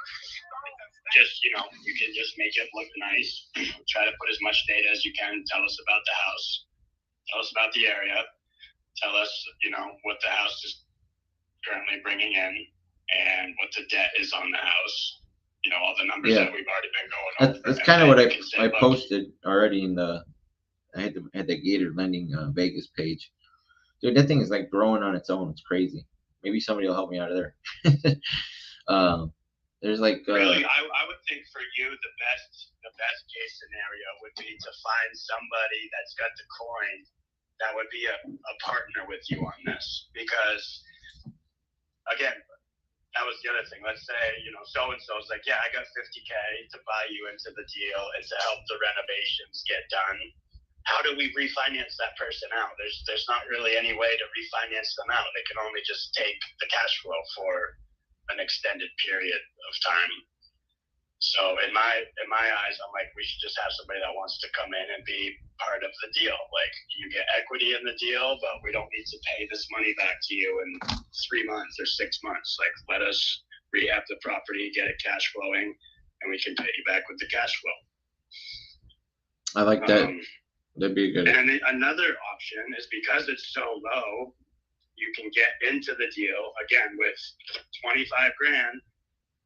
just, you can just make it look nice. Try to put as much data as you can. Tell us about the house. Tell us about the area. Tell us, what the house is currently bringing in and what the debt is on the house. All the numbers that we've already been going over. That's kind of what I posted already in the. I had the Gator Lending Vegas page. Dude, that thing is like growing on its own. It's crazy. Maybe somebody will help me out of there. There's like. Really, I would think for you the best case scenario would be to find somebody that's got the coin that would be a partner with you on this, because again. That was the other thing. Let's say, so-and-so is like, yeah, I got $50K to buy you into the deal and to help the renovations get done. How do we refinance that person out? There's not really any way to refinance them out. They can only just take the cash flow for an extended period of time. So in my eyes, I'm like, we should just have somebody that wants to come in and be part of the deal. Like, you get equity in the deal, but we don't need to pay this money back to you in 3 months or 6 months. Like, let us rehab the property, get it cash flowing, and we can pay you back with the cash flow. I like that. That'd be good. And another option is, because it's so low, you can get into the deal again with 25 grand.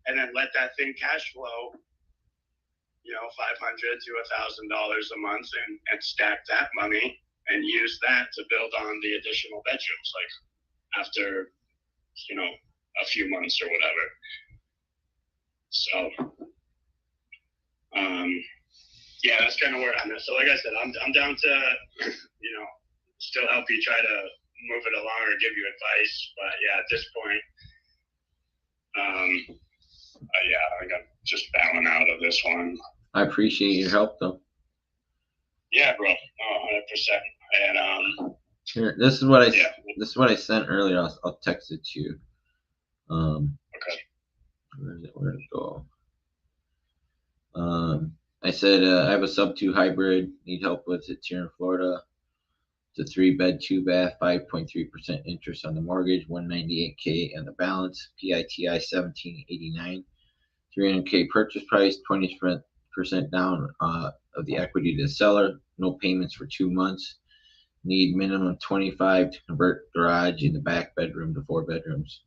And then let that thing cash flow, $500 to $1,000 a month, and stack that money and use that to build on the additional bedrooms, like after, a few months or whatever. So Yeah, that's kind of where I'm at. So like I said, I'm down to, still help you try to move it along or give you advice. But yeah, at this point, yeah, I got just bowing out of this one. I appreciate your help though. Yeah, bro. 100%. And Here, this is what I yeah. this is what I sent earlier. I'll text it to you. Okay. Where did it go? I said I have a sub 2 hybrid. Need help with it here in Florida. It's a 3-bed, 2-bath, 5.3% interest on the mortgage, 198K on the balance, PITI 1789, 300K purchase price, 20% down of the equity to the seller. No payments for 2 months. Need minimum 25 to convert garage in the back bedroom to 4 bedrooms.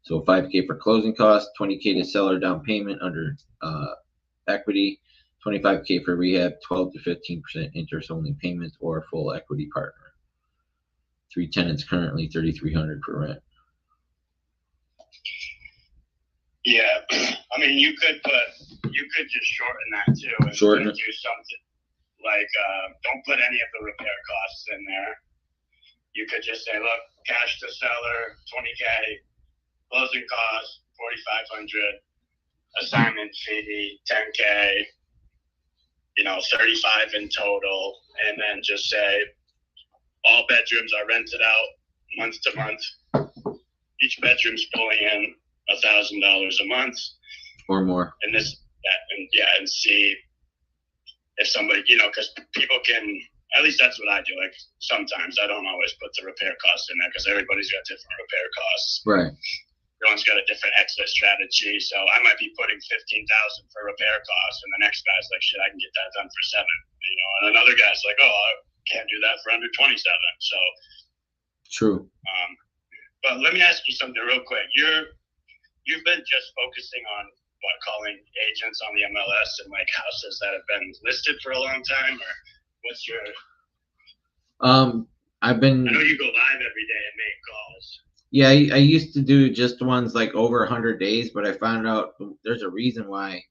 So 5K for closing costs, 20K to seller down payment under equity, 25K for rehab, 12 to 15% interest only payments or full equity partner. 3 tenants currently, 3,300 for rent. Yeah, I mean, you could just shorten that too. And Shorten it. do something like don't put any of the repair costs in there. You could just say, look, cash to seller, 20K, closing costs, 4,500, assignment fee, 10K, 35 in total, and then just say all bedrooms are rented out month to month. Each bedroom's pulling in $1,000 a month or more. And and see if somebody, because people can, at least that's what I do. Like sometimes I don't always put the repair costs in there because everybody's got different repair costs. Right. Everyone's got a different exit strategy. So I might be putting 15,000 for repair costs, and the next guy's like, shit, I can get that done for 7. And another guy's like, oh, I can't do that for under 27. So true. But let me ask you something real quick. You've been just focusing on calling agents on the MLS and like houses that have been listed for a long time, or what's your? I've been. I know you go live every day and make calls. Yeah, I used to do just ones like over 100 days, but I found out there's a reason why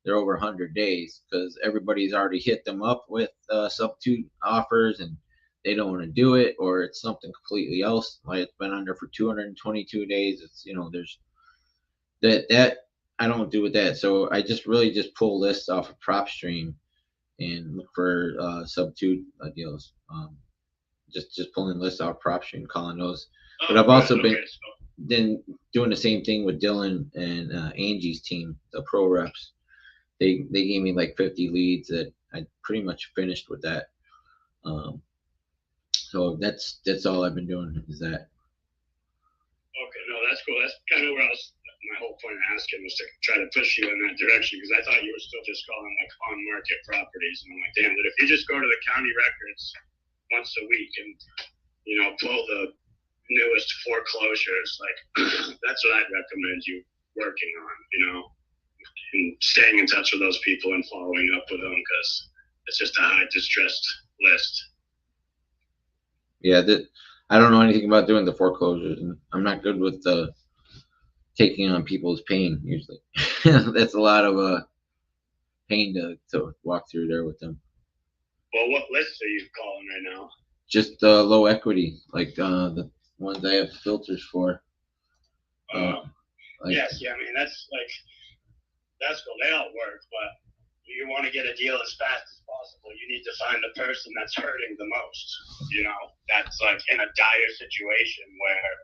they're over 100 days because everybody's already hit them up with sub 2 offers and they don't want to do it, or it's something completely else. Like it's been under for 222 days. It's there's that I don't do with that. So I just pull lists off of PropStream and look for sub 2 deals. Just pulling lists off PropStream, calling those. But I've also been then doing the same thing with Dylan and Angie's team, the pro reps. They gave me like 50 leads that I pretty much finished with that. So that's all I've been doing is that. Okay, no, that's cool. That's kind of where my whole point of asking was to try to push you in that direction because I thought you were still just calling like on market properties, and I'm like, damn, that if you just go to the county records once a week and pull the newest foreclosures, like that's what I'd recommend you working on, and staying in touch with those people and following up with them because it's just a high distressed list. Yeah, I don't know anything about doing the foreclosures, and I'm not good with taking on people's pain usually. That's a lot of pain to walk through there with them. Well, what lists are you calling right now? Just low equity, like the ones I have filters for. Yes, yeah, I mean that's cool. They all work, but you want to get a deal as fast as possible. You need to find the person that's hurting the most. That's like in a dire situation where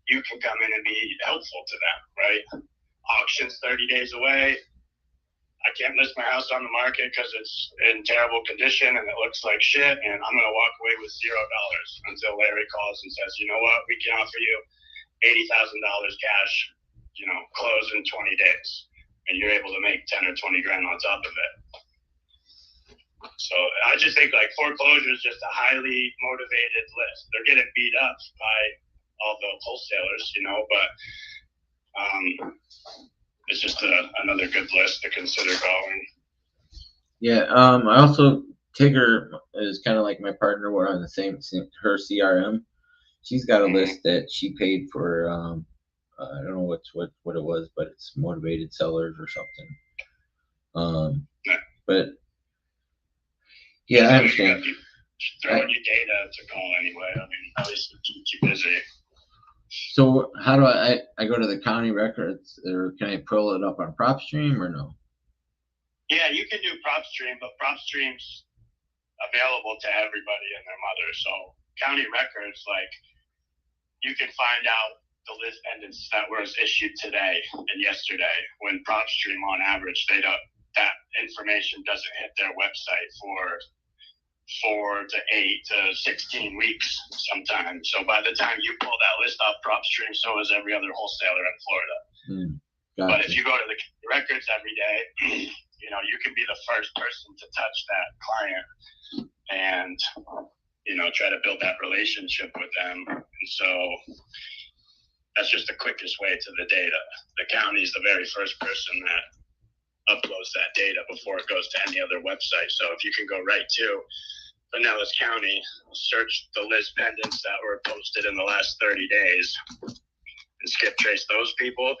you can come in and be helpful to them, right? Auction's 30 days away. I can't list my house on the market because it's in terrible condition and it looks like shit, and I'm going to walk away with $0 until Larry calls and says, you know what, we can offer you $80,000 cash, close in 20 days, and you're able to make 10 or 20 grand on top of it. So I just think like foreclosure is just a highly motivated list. They're getting beat up by all the wholesalers, but it's just another good list to consider calling. Yeah, I also Tigger is kind of like my partner. We're on the same her CRM. She's got a list that she paid for. I don't know what it was, but it's motivated sellers or something. But yeah, I You understand. got people throwing you data to call anyway. I mean, at least it keeps you busy. So how do I go to the county records, or can I pull it up on PropStream or no? Yeah, you can do PropStream, but PropStream's available to everybody and their mother. So county records, like, you can find out the list pendants that was issued today and yesterday. When PropStream, on average, that information doesn't hit their website for 4 to 8 to 16 weeks sometimes. So by the time you pull that list off PropStream, so is every other wholesaler in Florida. Gotcha. But if you go to the records every day, you can be the first person to touch that client and, try to build that relationship with them. And so that's just the quickest way to the data. The county is the very first person that uploads that data before it goes to any other website. So if you can go right to Pinellas County, search the list pendants that were posted in the last 30 days, and skip trace those people.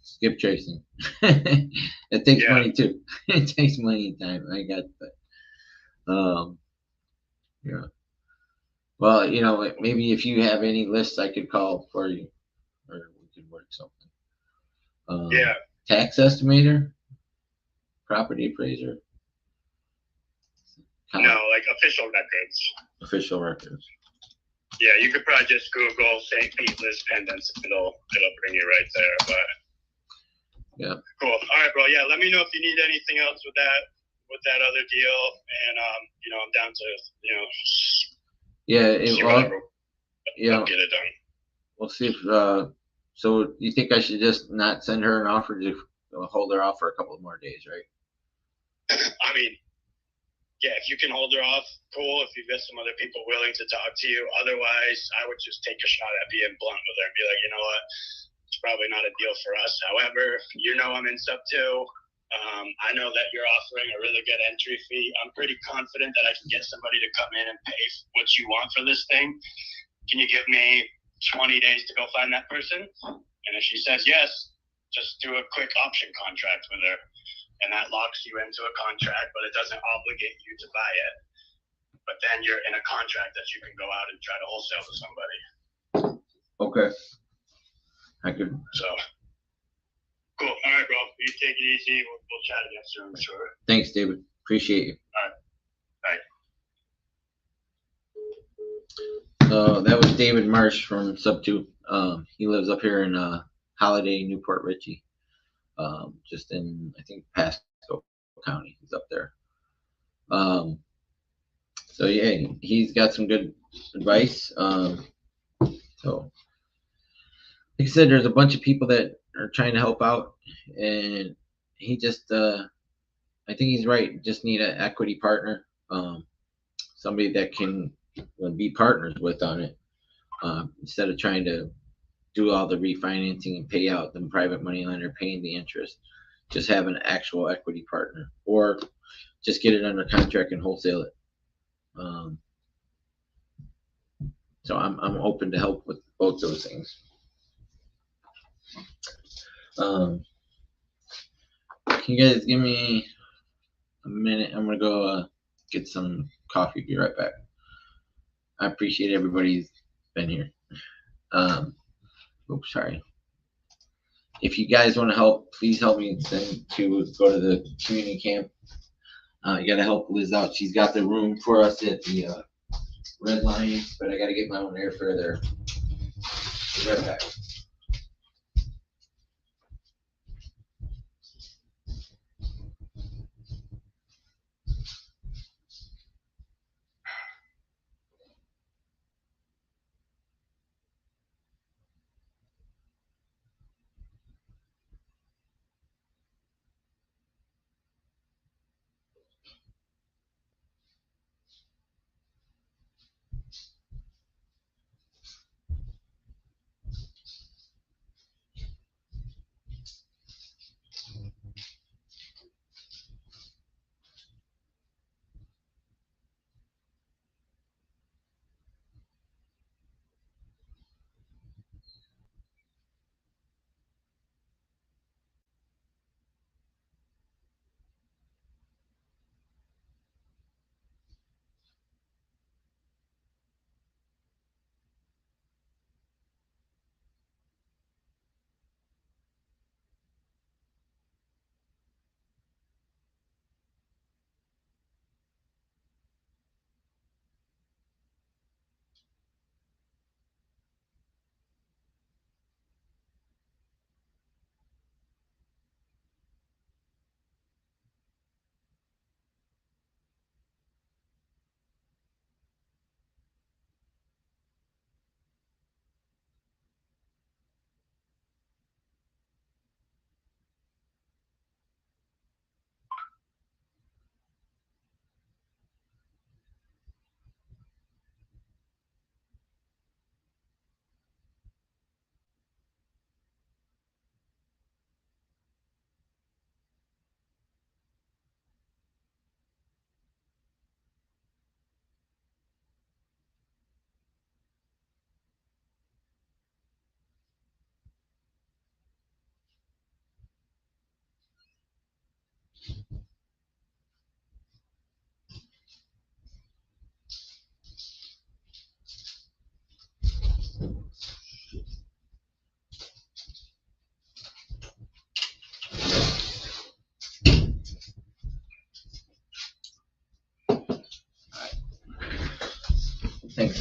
Skip tracing. It takes Yeah. money too. It takes money and time. I got that. Yeah. Well, maybe if you have any lists I could call for you, or we could work something. Yeah. Tax estimator, property appraiser. No, like official records. Official records. Yeah, you could probably just Google St. Pete list pendants. It'll bring you right there. But yeah. Cool. All right, bro. Yeah, let me know if you need anything else with that other deal, and I'm down to Yeah, get it done. We'll see if so you think I should just not send her an offer, just hold her off for a couple more days, right? I mean, yeah, if you can hold her off, cool. If you've got some other people willing to talk to you, otherwise, I would just take a shot at being blunt with her and be like, you know what, it's probably not a deal for us. However, I'm in sub 2. I know that you're offering a really good entry fee. I'm pretty confident that I can get somebody to come in and pay what you want for this thing. Can you give me 20 days to go find that person? And if she says yes, just do a quick option contract with her. And that locks you into a contract, but it doesn't obligate you to buy it. But then you're in a contract that you can go out and try to wholesale to somebody. Okay. I could. So, cool. All right, bro. You take it easy. We'll chat again soon, I'm sure. Thanks, David. Appreciate you. All right. That was David Marsh from Sub 2. He lives up here in Holiday, Newport Richey. Just in, I think, Pasco County. He's up there. So yeah, he's got some good advice. So like I said, there's a bunch of people that are trying to help out, and he just, I think he's right. Just need an equity partner, somebody that can be partners with on it, instead of trying to do all the refinancing and pay out the private money lender paying the interest. Just have an actual equity partner, or just get it under contract and wholesale it. So I'm open to help with both those things. Can you guys give me a minute? I'm gonna go get some coffee. Be right back. I appreciate everybody's been here. Oops, sorry. If you guys want to help, please help me send to go to the community camp. You gotta help Liz out. She's got the room for us at the Red Lion, but I gotta get my own airfare there. Be right back.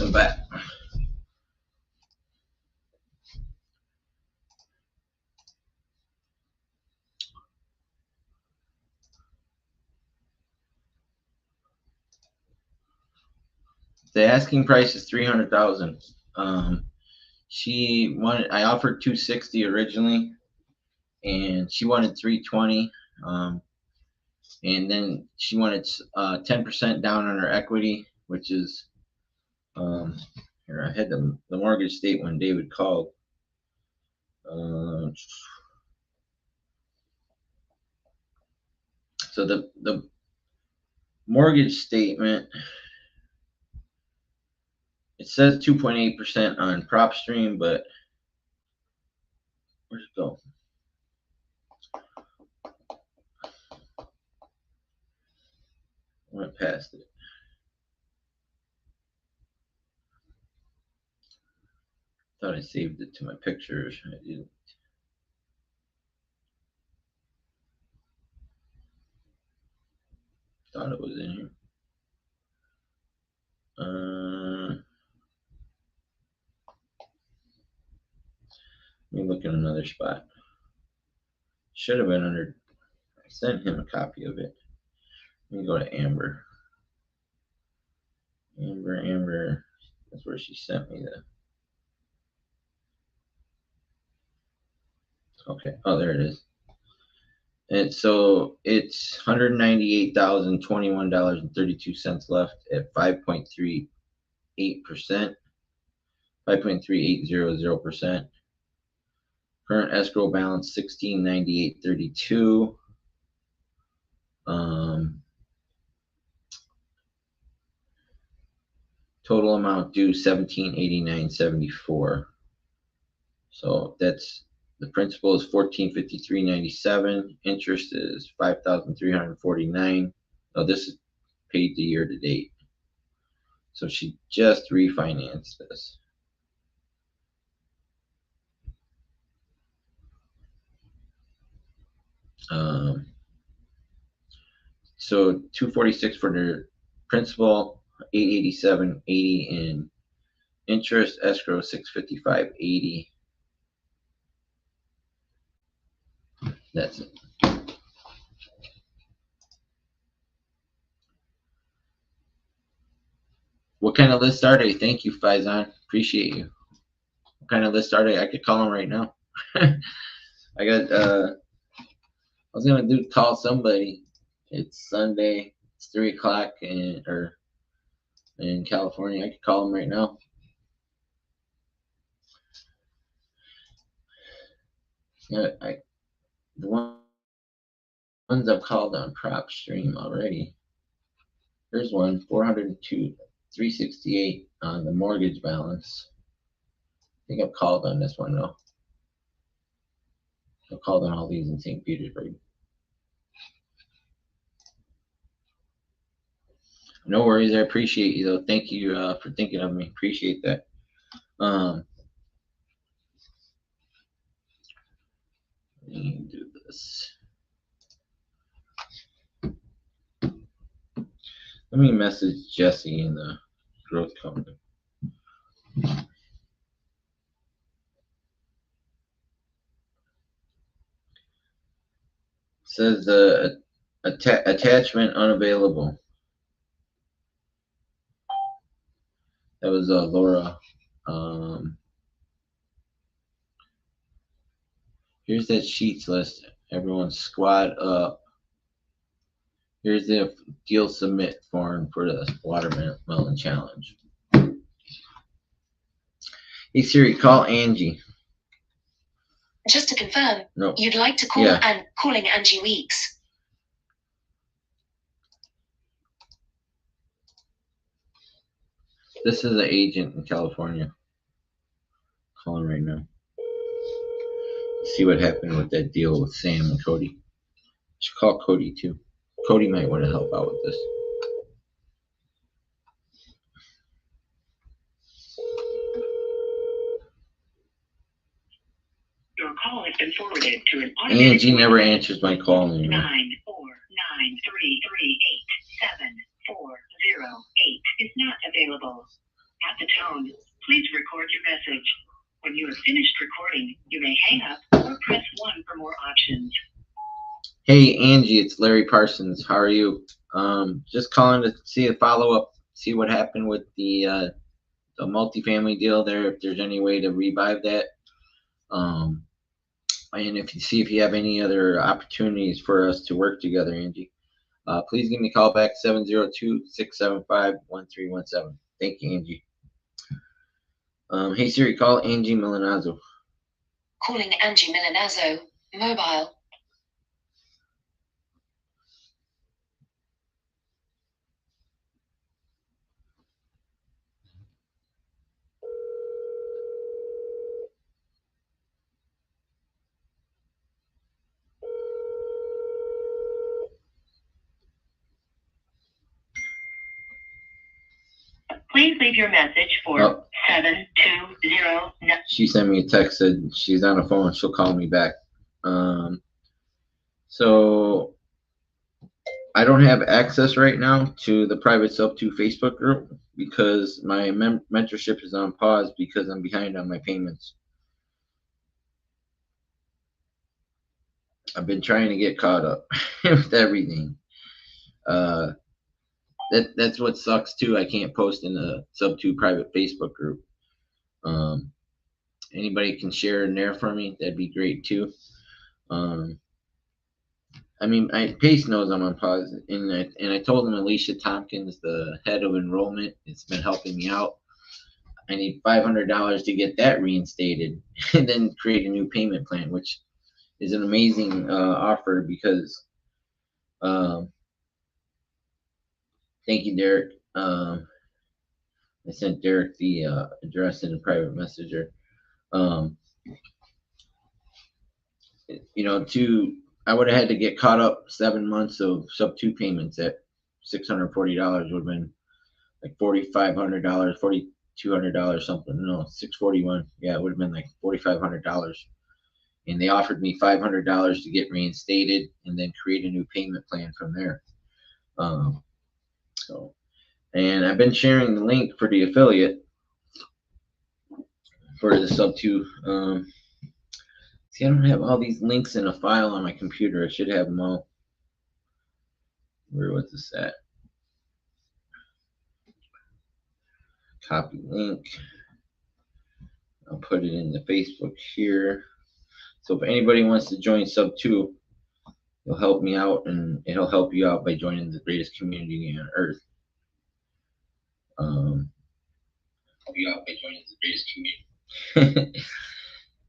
the back. The asking price is $300,000. She wanted. I offered $260 originally, and she wanted $320. And then she wanted 10% down on her equity, which is here. I had the mortgage statement when David called. So the mortgage statement, it says 2.8% on PropStream, but where's it go? I went past it. Thought I saved it to my pictures. I didn't. Thought it was in here. Let me look in another spot. Should have been under. I sent him a copy of it. Let me go to Amber. Amber. That's where she sent me the. Okay. Oh, there it is. And so it's $198,021.32 left at 5.38%, 5.3800%. Current escrow balance $1698.32. Total amount due $1789.74. So that's. The principal is $1,453.97. Interest is $5,349. Oh, this is paid the year to date. So she just refinanced this. So $246 for the principal, $887.80 in interest, escrow $655.80. That's it. What kind of list are they? Thank you, Faizan. Appreciate you. What kind of list are they? I could call them right now. I got. I was gonna call somebody. It's Sunday. It's 3:00 in California. I could call them right now. Yeah, the ones I've called on PropStream already. Here's one, 402, 368 on the mortgage balance. I think I've called on this one though. I've called on all these in St. Petersburg. No worries, I appreciate you though. Thank you for thinking of me. Appreciate that. Let me do this. Let me message Jesse in the growth company. Says the attachment unavailable. That was Laura. Here's that sheets list. Everyone squad up. Here's the deal submit form for the watermelon challenge. Hey Siri, call Angie. Just to confirm, no. You'd like to call calling Angie Weeks. This is an agent in California. Calling right now. See what happened with that deal with Sam and Cody. Should call Cody too. Cody might want to help out with this. Your call has been forwarded to an automatic. Angie never answers my call anymore. 94933874008 is not available. At the tone, please record your message. When you have finished recording, you may hang up or press 1 for more options. Hey Angie, it's Larry Parsons. How are you? Just calling to see a follow up, see what happened with the multifamily deal there. If there's any way to revive that, and if you have any other opportunities for us to work together, Angie, please give me a call back 702-675-1317. Thank you, Angie. Hey Siri, call Angie Milanazzo. Calling Angie Milanazzo, mobile. Please leave your message for 720. She sent me a text, said she's on the phone. She'll call me back. So I don't have access right now to the private Sub2 Facebook group because my mentorship is on pause because I'm behind on my payments. I've been trying to get caught up with everything. That's what sucks too. I can't post in the Sub2 private Facebook group. Anybody can share in there for me, that'd be great too. I mean, Pace knows I'm on pause, and I told him Alicia Tompkins, the head of enrollment, it's been helping me out. I need $500 to get that reinstated, and then create a new payment plan, which is an amazing offer because. Thank you, Derek. I sent Derek the address in a private messenger. I would have had to get caught up 7 months of Sub2 payments at $640 would have been like $4,500, $4,200 something. No, $641. Yeah, it would have been like $4,500. And they offered me $500 to get reinstated and then create a new payment plan from there. And I've been sharing the link for the affiliate for the Sub2. See, I don't have all these links in a file on my computer. I should have them all. Where was this at? Copy link. I'll put it in the Facebook here. So if anybody wants to join Sub2, it'll help me out, and it'll help you out by joining the greatest community on earth. Help you out by joining the greatest community.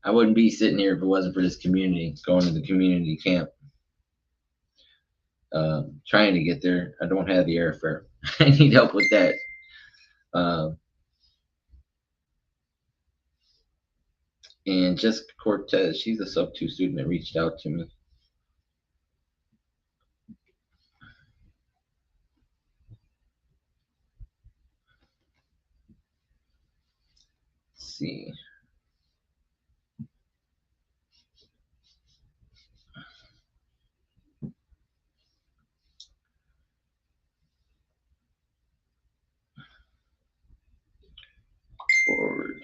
I wouldn't be sitting here if it wasn't for this community, going to the community camp. Trying to get there. I don't have the airfare. I need help with that. And Jessica Cortez, she's a Sub2 student that reached out to me. Let's see. Forward.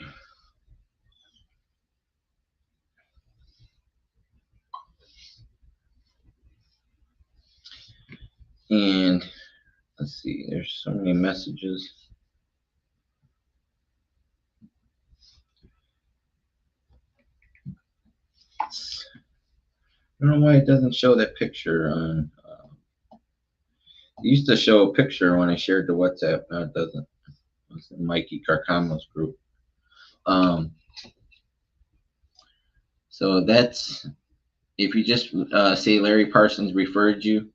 And let's see, there's so many messages. I don't know why it doesn't show that picture on. It used to show a picture when I shared the WhatsApp. No, it doesn't. It's in Mikey Carcamo's group. So that's, if you just say Larry Parsons referred you,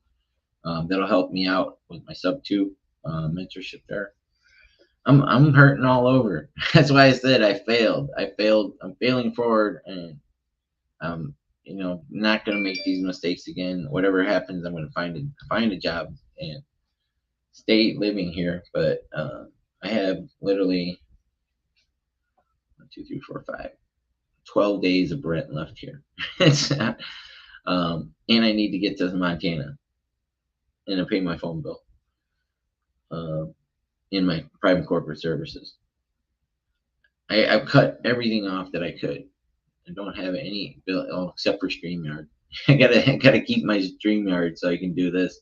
that'll help me out with my Sub2 mentorship there. I'm hurting all over. That's why I said I failed. I'm failing forward, and I'm not gonna make these mistakes again. Whatever happens, I'm gonna find a job and stay living here. But I have literally 1, 2, 3, 4, 5, 12 days of rent left here. And I need to get to Montana and I pay my phone bill in my private corporate services. I've cut everything off that I could. I don't have any bill except for StreamYard. I gotta keep my StreamYard so I can do this.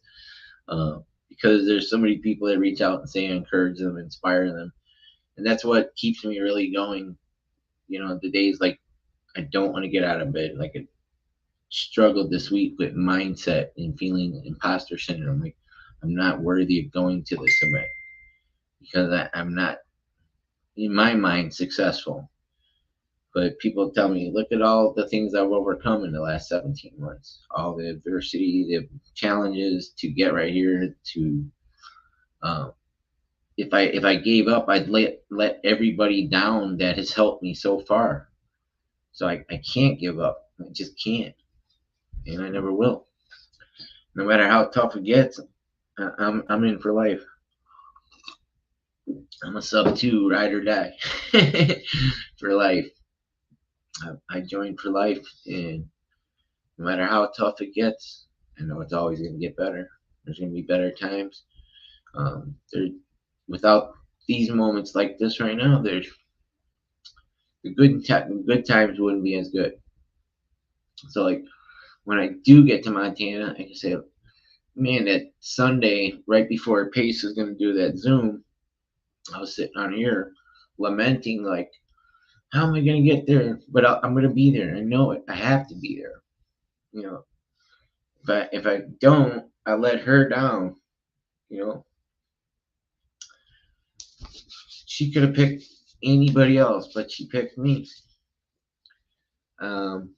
Because there's so many people that reach out and say I encourage them, inspire them, and that's what keeps me really going. The days like I don't want to get out of bed, like I struggled this week with mindset and feeling imposter syndrome, like I'm not worthy of going to this event because I'm not, in my mind, successful. But people tell me, look at all the things I've overcome in the last 17 months, all the adversity, the challenges to get right here. To if I gave up, I'd let everybody down that has helped me so far. So I can't give up. I just can't, and I never will. No matter how tough it gets, I'm in for life. I'm a sub 2 ride or die for life. I joined for life, and no matter how tough it gets, I know it's always going to get better. There's going to be better times. There, without these moments like this right now, there's the good times wouldn't be as good. So like when I do get to Montana, I can say, man, that Sunday right before Pace was going to do that Zoom, I was sitting on here lamenting like, how am I going to get there? But I'm going to be there. I know it. I have to be there. If I don't, I let her down. She could have picked anybody else, but she picked me. And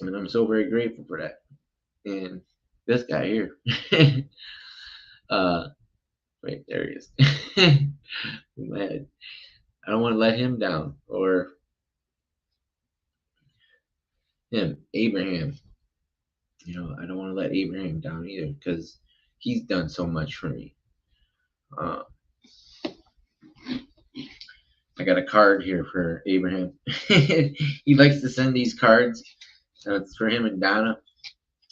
I'm so very grateful for that. And this guy here, wait, there he is. In my head. I don't want to let him down, or him, Abraham. I don't want to let Abraham down either because he's done so much for me. I got a card here for Abraham. He likes to send these cards. It's for him and Donna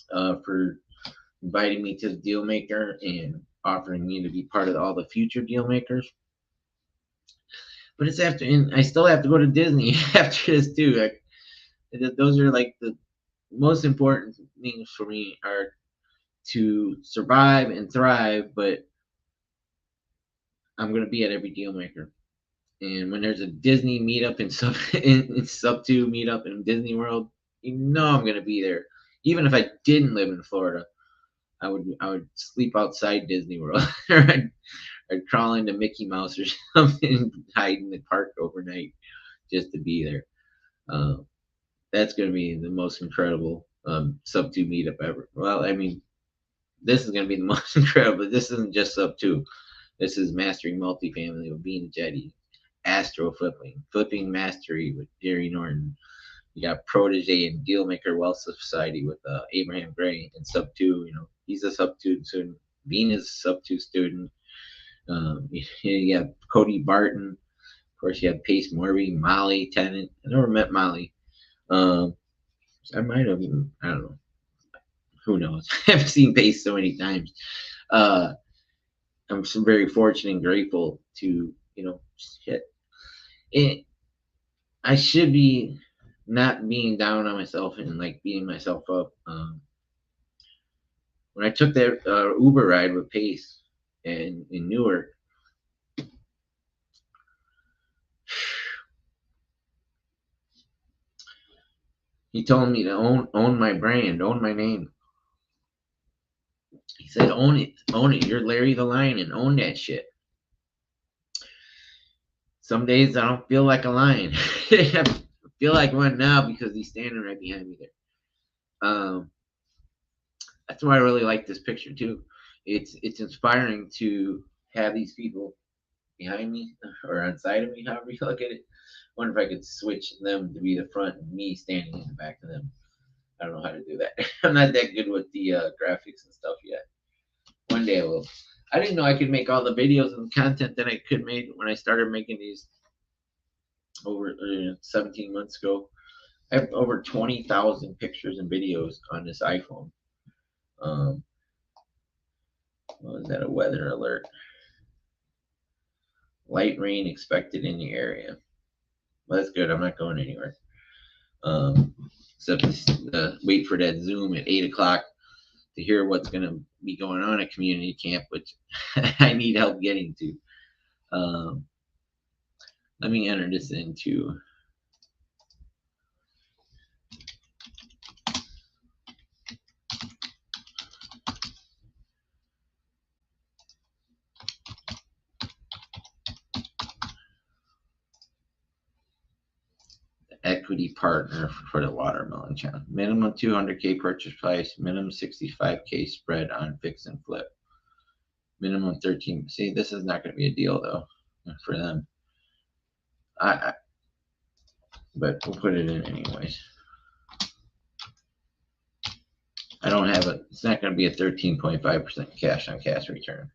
for inviting me to the deal maker and offering me to be part of all the future deal makers. But it's after, and I still have to go to Disney after this too. Those are like the most important things for me are to survive and thrive. But I'm gonna be at every deal maker. And when there's a Disney meetup in sub 2 meetup in Disney World, I'm gonna be there. Even if I didn't live in Florida, I would sleep outside Disney World, or I'd crawl into Mickey Mouse or something, and hide in the park overnight just to be there. That's gonna be the most incredible sub 2 meetup ever. Well, I mean, this is gonna be the most incredible. This isn't just sub 2. This is mastering multifamily with Bean Jetty. Astro flipping mastery with Jerry Norton. You got Protege and Dealmaker Wealth Society with Abraham Gray and sub 2. He's a sub 2 student. Bean is a sub 2 student. You have Cody Barton. Of course, you have Pace Morby, Molly Tennant. I never met Molly. I might have even, I don't know. Who knows? I've seen Pace so many times. I'm so very fortunate and grateful to, shit. I should be not being down on myself and like beating myself up. When I took that Uber ride with Pace in Newark, he told me to own my brand, own my name. He said, own it. You're Larry the Lion and own that shit. Some days I don't feel like a lion. I feel like one now because he's standing right behind me there. That's why I really like this picture too. It's inspiring to have these people behind me or on side of me, however you look at it. I wonder if I could switch them to be the front and me standing in the back of them. I don't know how to do that. I'm not that good with the graphics and stuff yet. One day I will. I didn't know I could make all the videos and content that I could make when I started making these over 17 months ago. I have over 20,000 pictures and videos on this iPhone. What was that? A weather alert. Light rain expected in the area. Well, that's good. I'm not going anywhere. Except wait for that Zoom at 8 o'clock to hear what's going to be going on at community camp, which I need help getting to. Let me enter this into equity partner for the watermelon challenge. Minimum 200K purchase price, minimum 65K spread on fix and flip. Minimum 13. See, this is not going to be a deal though for them. But we'll put it in anyways. I don't have it. It's not going to be a 13.5% cash on cash return.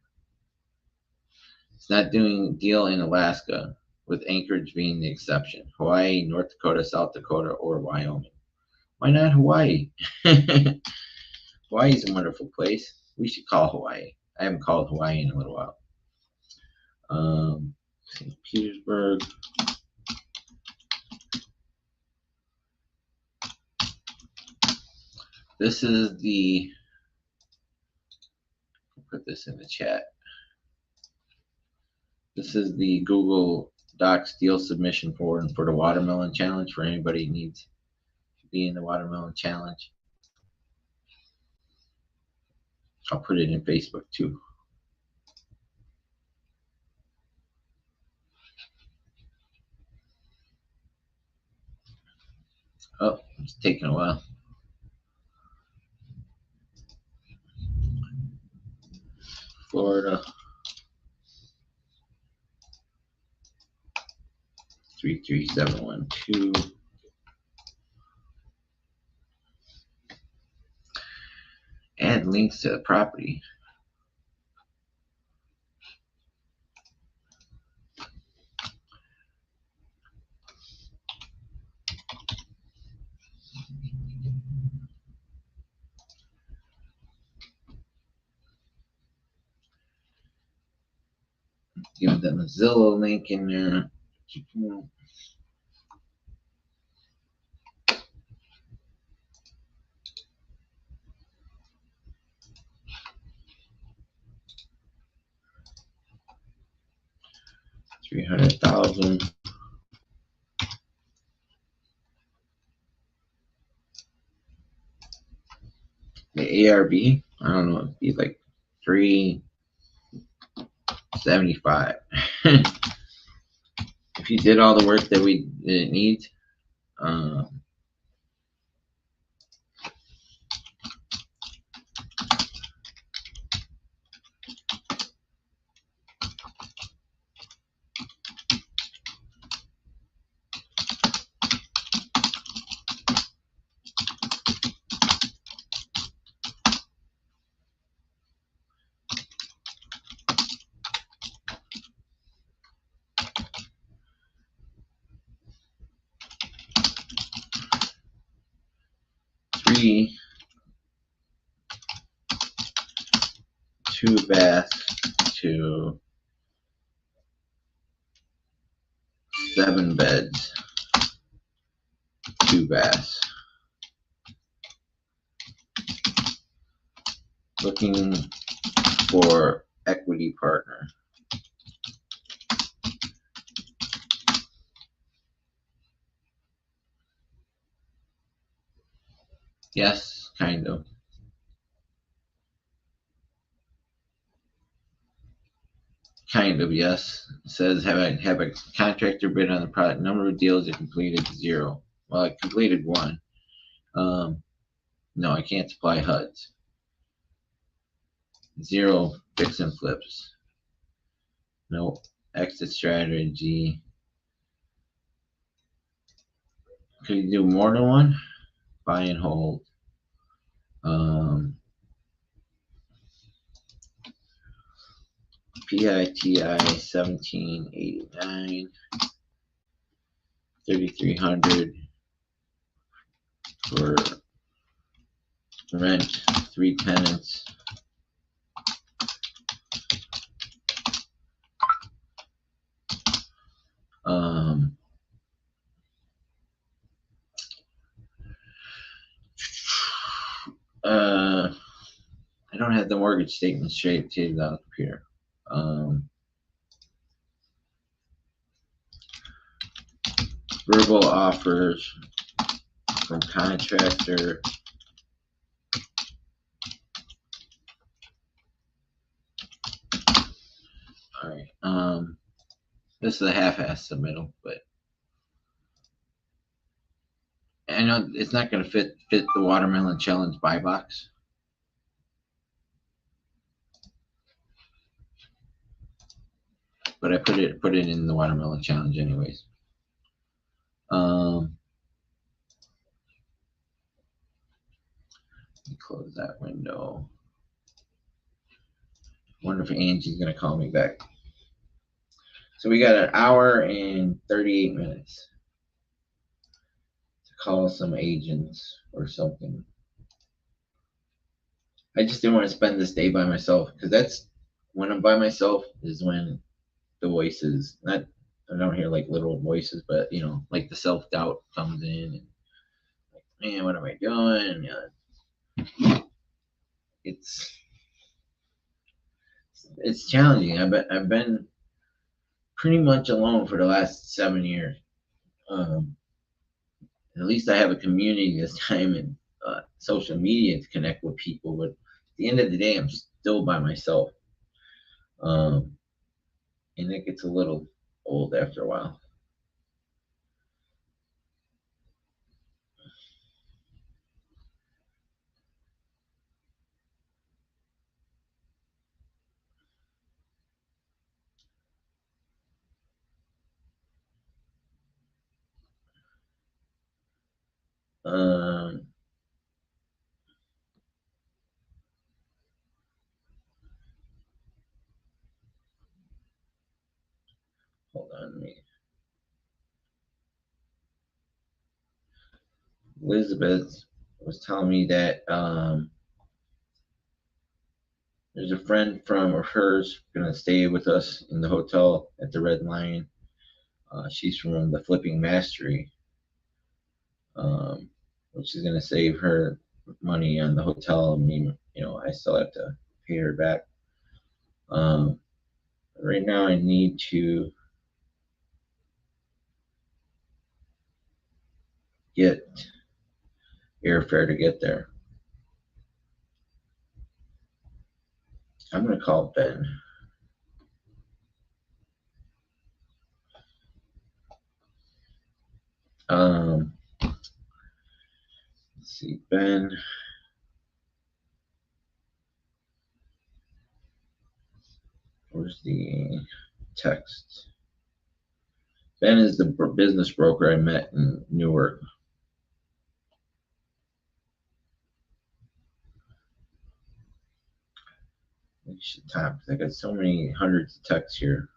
It's not doing deal in Alaska, with Anchorage being the exception. Hawaii, North Dakota, South Dakota, or Wyoming. Why not Hawaii? Hawaii's a wonderful place. We should call Hawaii. I haven't called Hawaii in a little while. St. Petersburg. This is the, I'll put this in the chat. This is the Google Docs deal submission form for the watermelon challenge for anybody who needs to be in the watermelon challenge. I'll put it in Facebook too. Oh, it's taking a while. Florida. 33712. Add links to the property. Give them a Zillow link in there. $300,000. The ARV, I don't know, it'd be like 375. If you did all the work that we need, two baths to 7 beds, 2 baths. Looking for equity partner. Yes, kind of. Kind of, yes. It says have a contractor bid on the product. Number of deals it completed 0. Well, I completed 1. No, I can't supply HUDs. 0 fix and flips. No exit strategy. Could you do more than 1? Buy and hold. PITI 1789, 3,300 for rent, 3 tenants. don't have the mortgage statement saved on the computer. Verbal offers from contractor. All right. This is a half-ass submittal, but I know it's not going to fit the Watermelon Challenge buy box. But I put it in the Watermelon Challenge anyways. Let me close that window. Wonder if Angie's gonna call me back. So we got an hour and 38 minutes to call some agents or something. I just didn't want to spend this day by myself, because that's when I'm by myself is when the voices, not, I don't hear like little voices, but you know, like the self-doubt comes in and like, man, what am I doing? It's challenging. I've been pretty much alone for the last 7 years. At least I have a community this time and social media to connect with people. But at the end of the day, I'm still by myself, and it gets a little old after a while. Hold on, Elizabeth was telling me that there's a friend from hers gonna stay with us in the hotel at the Red Lion. She's from the Flipping Mastery, which is gonna save her money on the hotel. I mean, you know, I still have to pay her back. Right now, I need to get airfare to get there. I'm gonna call Ben. Let's see, Ben. Where's the text? Ben is the business broker I met in Newark. I should type. I got so many hundreds of texts here.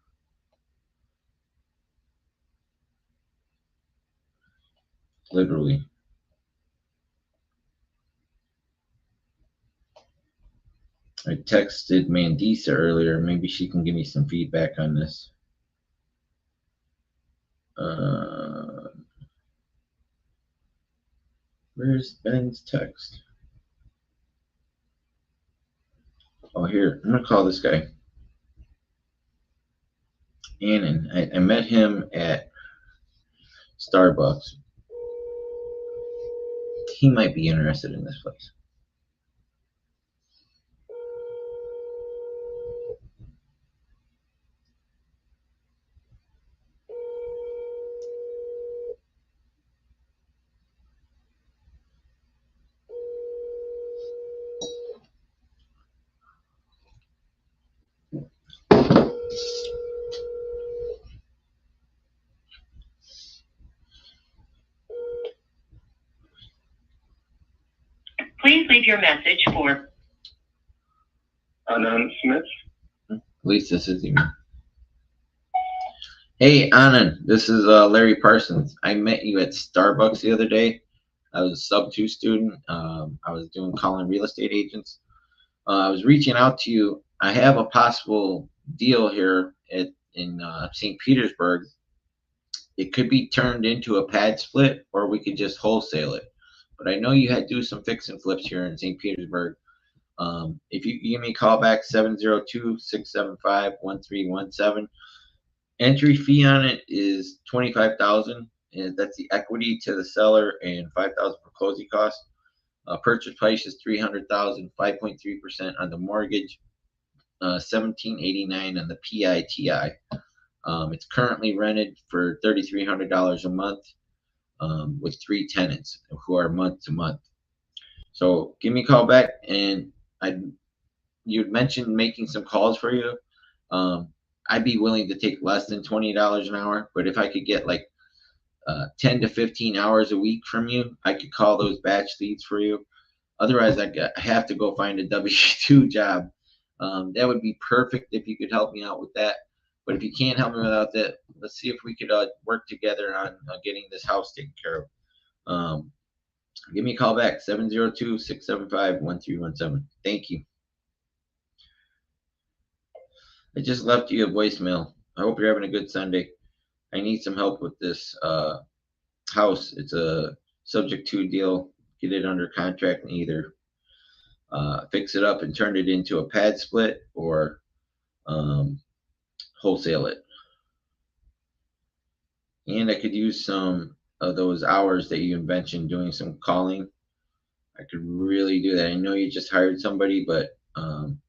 Literally. I texted Mandisa earlier. Maybe she can give me some feedback on this. Where's Ben's text? Oh, here. I'm gonna call this guy. Annan. I met him at Starbucks. He might be interested in this place. Please leave your message for Anand Smith. At least this is him. Hey, Anand, this is Larry Parsons. I met you at Starbucks the other day. I was a sub-2 student. I was calling real estate agents. I was reaching out to you. I have a possible deal here in St. Petersburg. It could be turned into a pad split, or we could just wholesale it. But I know you had to do some fix and flips here in St. Petersburg. If you give me a call back, 702-675-1317. Entry fee on it is $25,000, and that's the equity to the seller and $5,000 for closing costs. Purchase price is $300,000, 5.3% on the mortgage, $1,789 on the PITI. It's currently rented for $3,300 a month, with 3 tenants who are month to month. So give me a call back, and you'd mentioned making some calls for you. I'd be willing to take less than $20 an hour, but if I could get like 10 to 15 hours a week from you, I could call those batch leads for you. Otherwise, I have to go find a W-2 job. That would be perfect if you could help me out with that. But if you can't help me without that, let's see if we could work together on getting this house taken care of. Give me a call back, 702-675-1317. Thank you. I just left you a voicemail. I hope you're having a good Sunday. I need some help with this house. It's a subject to deal. Get it under contract and either fix it up and turn it into a pad split or wholesale it. And I could use some of those hours that you mentioned doing some calling. I could really do that. I know you just hired somebody, but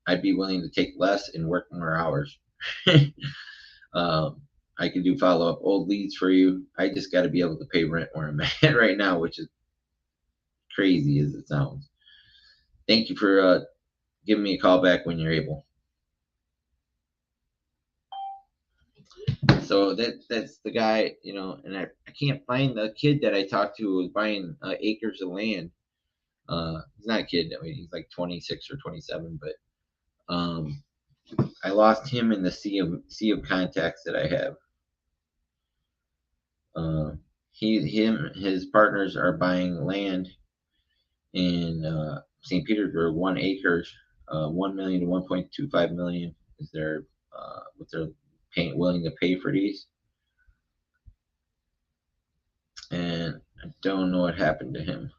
I'd be willing to take less and work more hours. I can do follow-up old leads for you. I just got to be able to pay rent where I'm at right now, which is crazy as it sounds. Thank you for giving me a call back when you're able. So that's the guy, and I can't find the kid that I talked to who was buying acres of land. He's not a kid. I mean, he's like 26 or 27, but I lost him in the sea of contacts that I have. His partners are buying land in St. Petersburg, 1 acre, $1 million to $1.25 million is their what they're willing to pay for these. And I don't know what happened to him.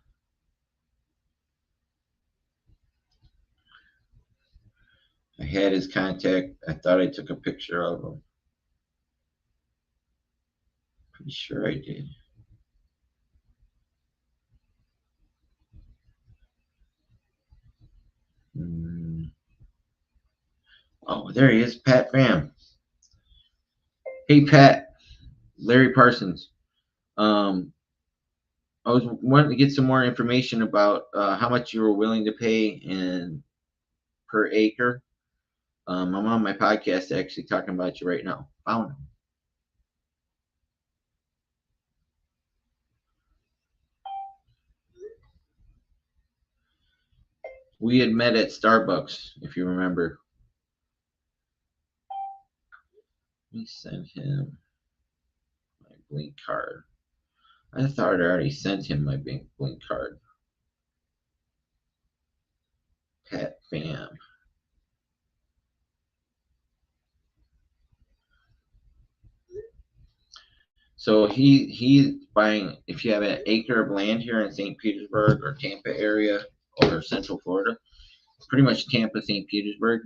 I had his contact. I thought I took a picture of him. Pretty sure I did. Oh, there he is, Pat Pham. Hey, Pat. Larry Parsons. I was wanting to get some more information about how much you were willing to pay per acre. I'm on my podcast actually talking about you right now. Found him. We had met at Starbucks, if you remember. Let me send him my Blink card. I thought I already sent him my Blink card. Pat Pham. So he's buying, if you have an acre of land here in St. Petersburg or Tampa area or Central Florida, pretty much Tampa, St. Petersburg,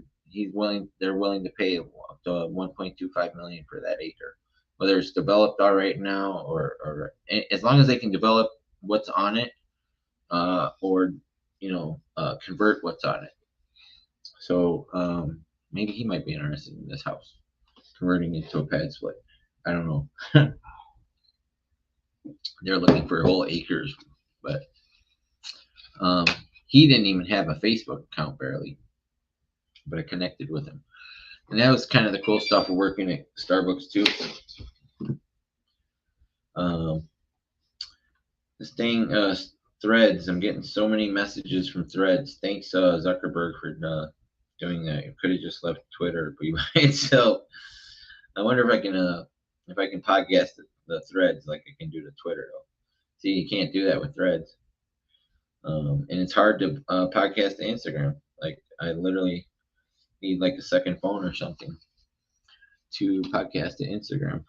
they're willing to pay up to $1.25 million for that acre. Whether it's developed all right now or as long as they can develop what's on it, or convert what's on it. So maybe he might be interested in this house, converting it to a pad split. I don't know. They're looking for whole acres, but he didn't even have a Facebook account barely, but I connected with him. And that was kind of the cool stuff of working at Starbucks too. This thing, Threads, I'm getting so many messages from Threads. Thanks, Zuckerberg, for doing that. You could have just left Twitter be by itself. I wonder if I can podcast the Threads like I can do to Twitter though. See, you can't do that with Threads. And it's hard to podcast to Instagram. Like I literally need like a second phone or something to podcast to Instagram.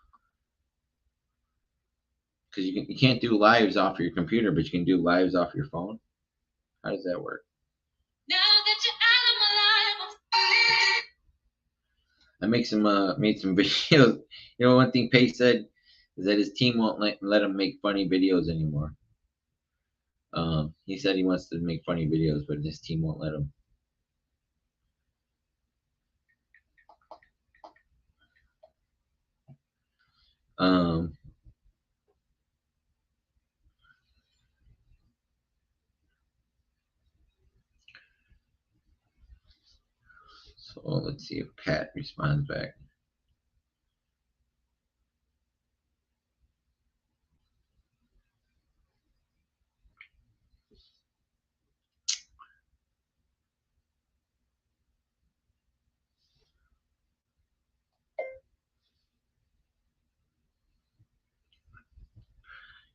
Because you can't do lives off your computer, but you can do lives off your phone. How does that work? Now that you're I made some videos. You know, one thing Pace said is that his team won't let him make funny videos anymore. He said he wants to make funny videos, but his team won't let him. Um, so let's see if Pat responds back.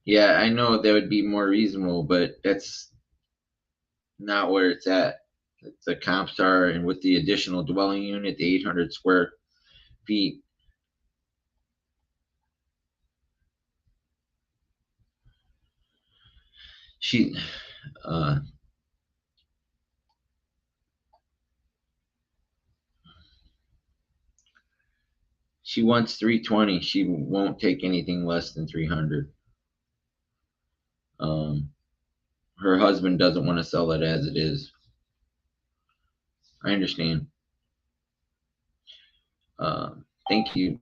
Yeah, I know that would be more reasonable, but that's not where it's at. The comps are, and with the additional dwelling unit, the 800 square feet, she, uh, she wants 320. She won't take anything less than 300. Her husband doesn't want to sell it as it is. I understand. Thank you.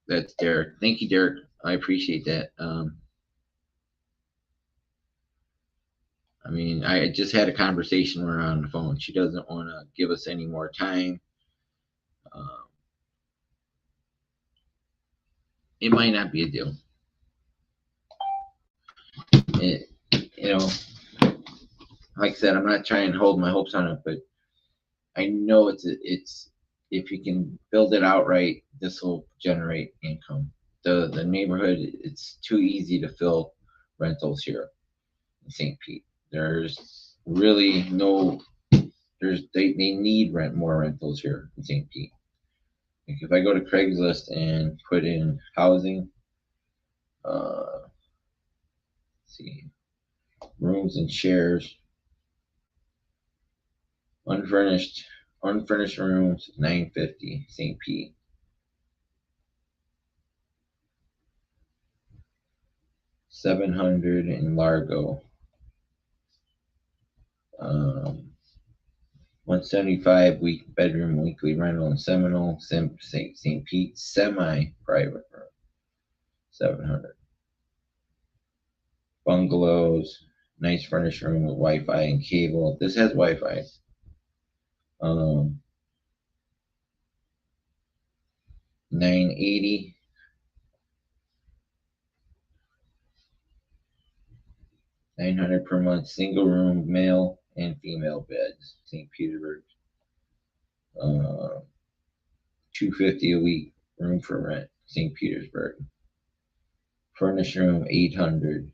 That's Derek. Thank you, Derek. I appreciate that. I mean, I just had a conversation with her on the phone. She doesn't want to give us any more time. It might not be a deal. It, you know, like I said, I'm not trying to hold my hopes on it, but I know it's if you can build it outright, this will generate income. The neighborhood, it's too easy to fill rentals here in St. Pete. There's really no they need more rentals here in St. Pete. Like if I go to Craigslist and put in housing, let's see, rooms and shares, unfurnished rooms, 950 St. Pete. 700 in Largo. 175 bedroom weekly rental in Seminole, St. Pete, semi-private room, 700. Bungalows, nice furnished room with Wi-Fi and cable. This has Wi-Fi. 980. $900 per month, single room, male and female beds, St. Petersburg. $250 a week, room for rent, St. Petersburg. Furnished room, 800.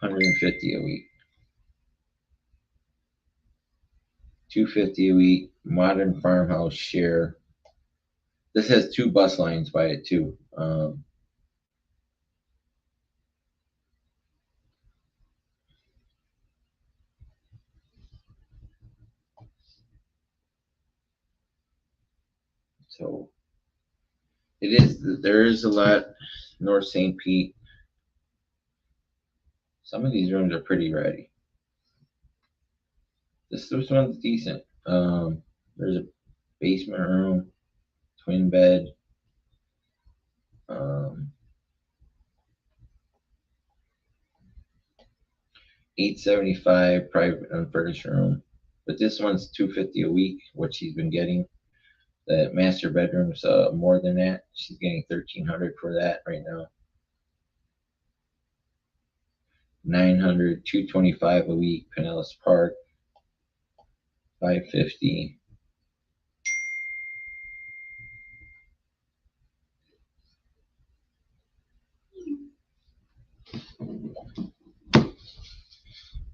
$150 a week. $250 a week, modern farmhouse share. This has 2 bus lines by it too. So there is a lot North St. Pete. Some of these rooms are pretty ready. This one's decent. There's a basement room, twin bed. 875 private unfurnished room, but this one's 250 a week, what she's been getting. The master bedroom's more than that. She's getting 1,300 for that right now. 900, 225 a week, Pinellas Park, 550.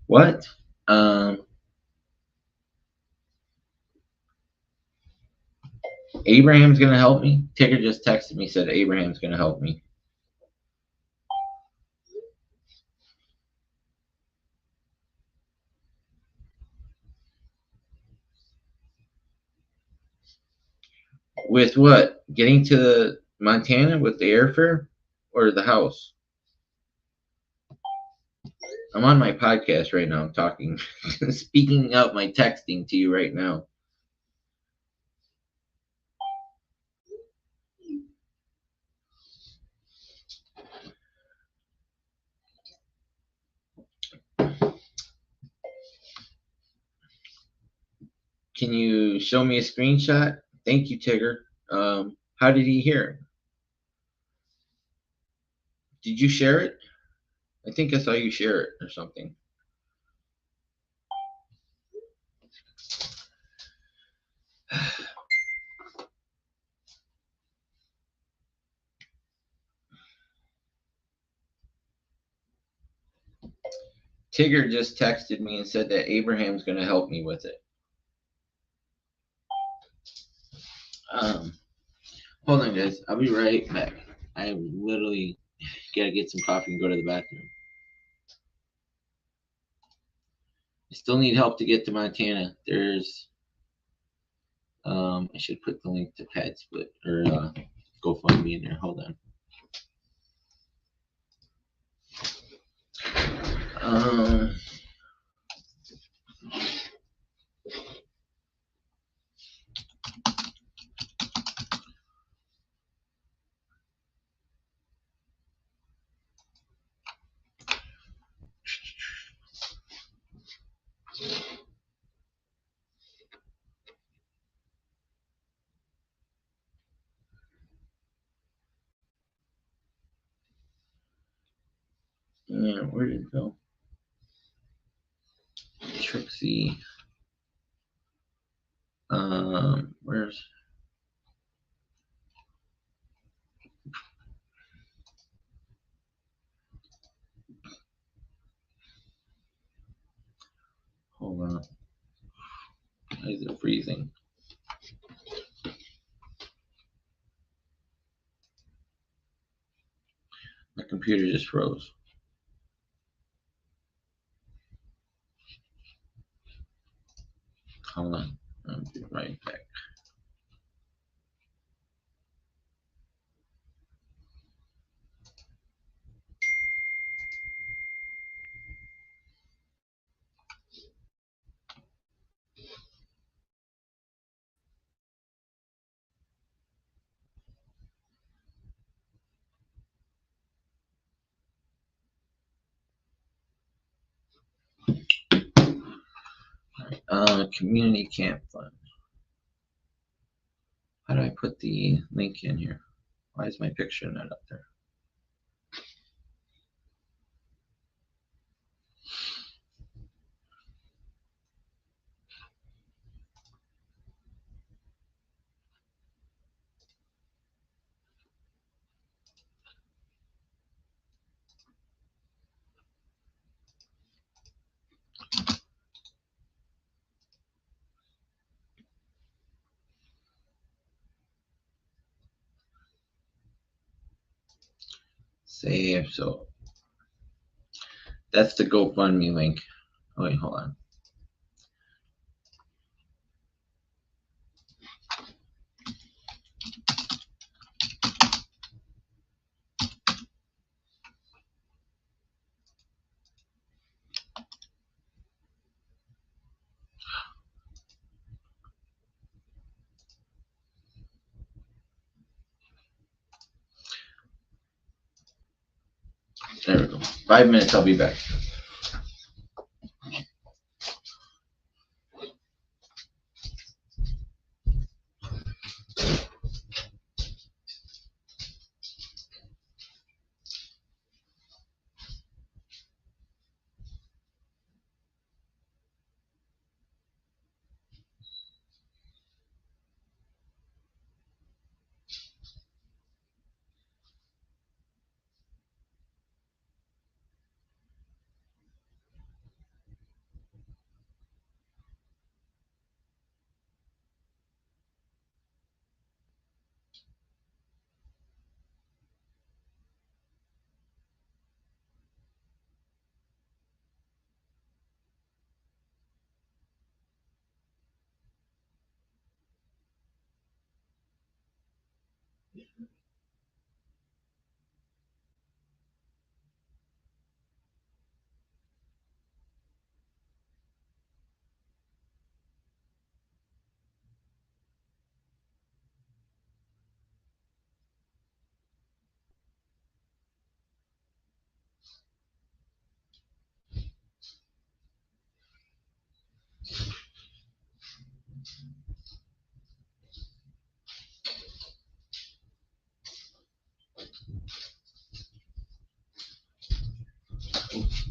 What? Abraham's gonna help me. Tigger just texted me, said Abraham's gonna help me. With what? Getting to Montana with the airfare or the house? I'm on my podcast right now. I'm talking, speaking out my texting to you right now. Can you show me a screenshot? Thank you, Tigger. How did he hear? Did you share it? I think I saw you share it or something. Tigger just texted me and said that Abraham's going to help me with it. Hold on, guys. I'll be right back. I literally got to get some coffee and go to the bathroom. I still need help to get to Montana. There's, I should put the link to Pad Split or GoFundMe in there. Hold on. Yeah, where did it go? Trixie. Where's hold on. Why is it freezing? My computer just froze. Hold on. I'll be right back. Community camp fund. How do I put the link in here? Why is my picture not up there? Save. So that's the GoFundMe link. Oh, wait, hold on. There we go. 5 minutes, I'll be back.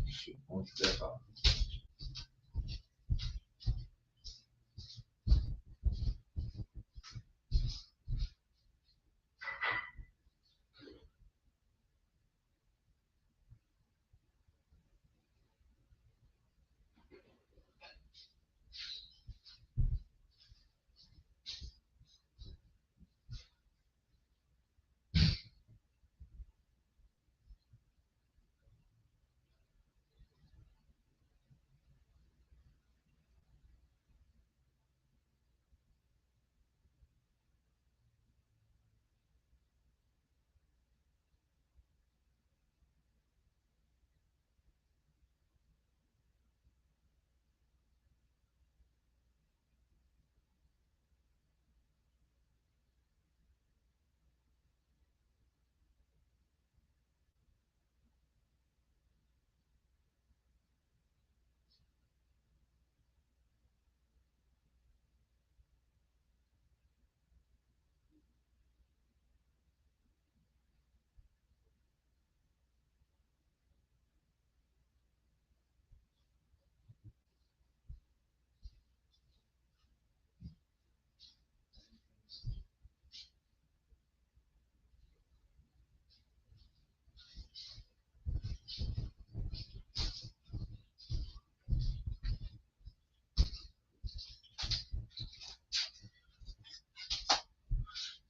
Shoot, what's that off?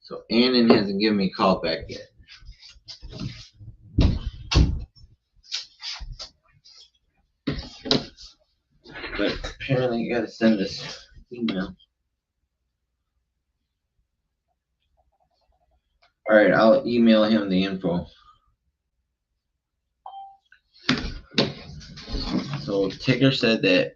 So Annan hasn't given me a call back yet. But apparently you gotta send this email. Alright, I'll email him the info. So Tigger said that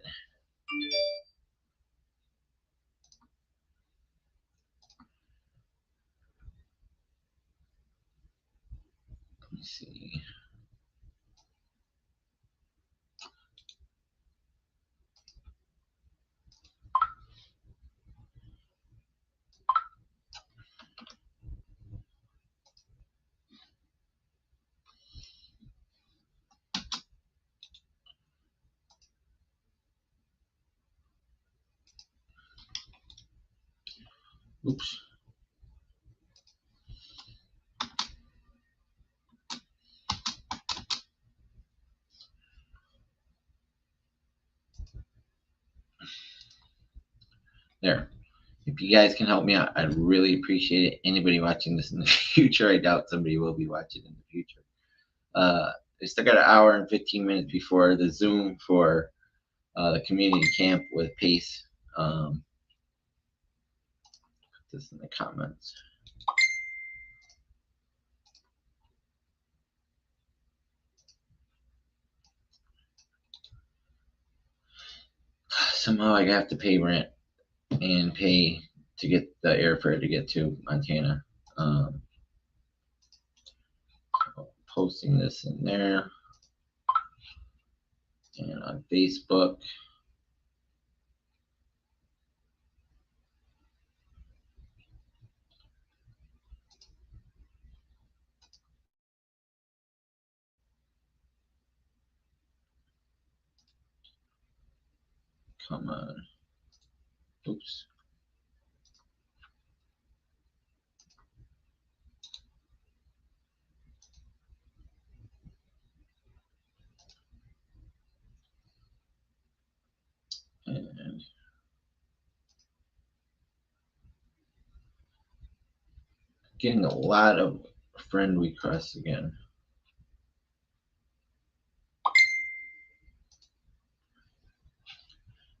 let me see. Oops. There. If you guys can help me out, I'd really appreciate it. Anybody watching this in the future, I doubt somebody will be watching in the future. I still got an hour and 15 minutes before the Zoom for the community camp with Pace. Put this in the comments. Somehow I have to pay rent and pay to get the airfare to get to Montana. Posting this in there and on Facebook. Come on. Oops. And getting a lot of friend requests again.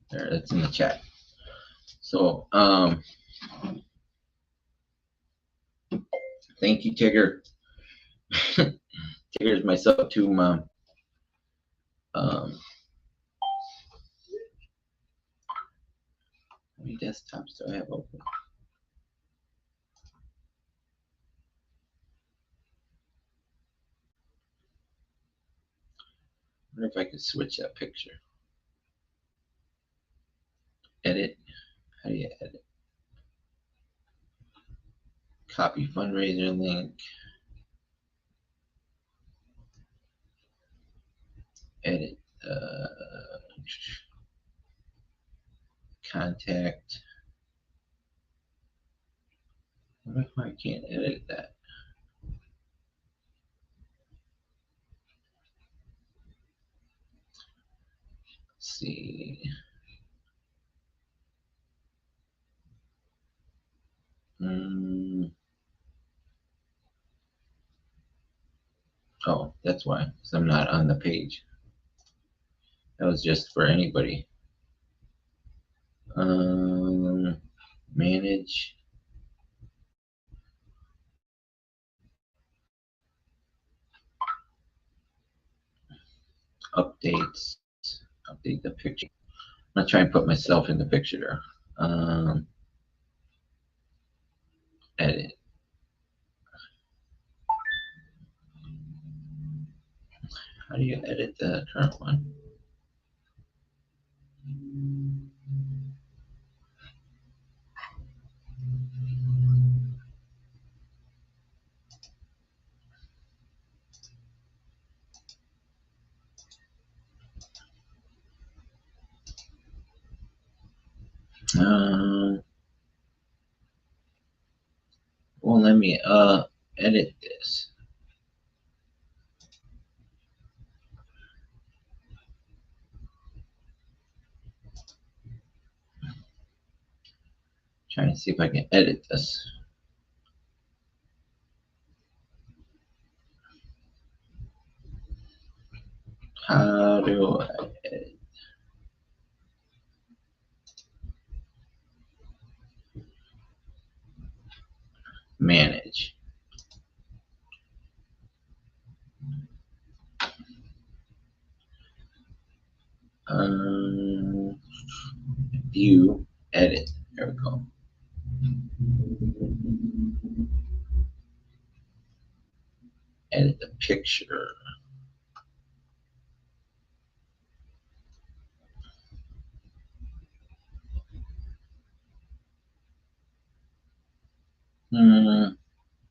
There, that's in the chat. So, Thank you, Tigger. Tigger's my sub to mom. How many desktops do I have open? I wonder if I could switch that picture. Edit. How do you edit? Copy fundraiser link. Edit. Contact. What if I can't edit that? Let's see. Oh, that's why. 'Cause I'm not on the page. That was just for anybody. Manage. Updates. Update the picture. I'm gonna try and put myself in the picture there. Edit. How do you edit the current one? Well, let me edit this. Trying to see if I can edit this. How do I edit? Manage. View, edit. There we go. Edit the picture.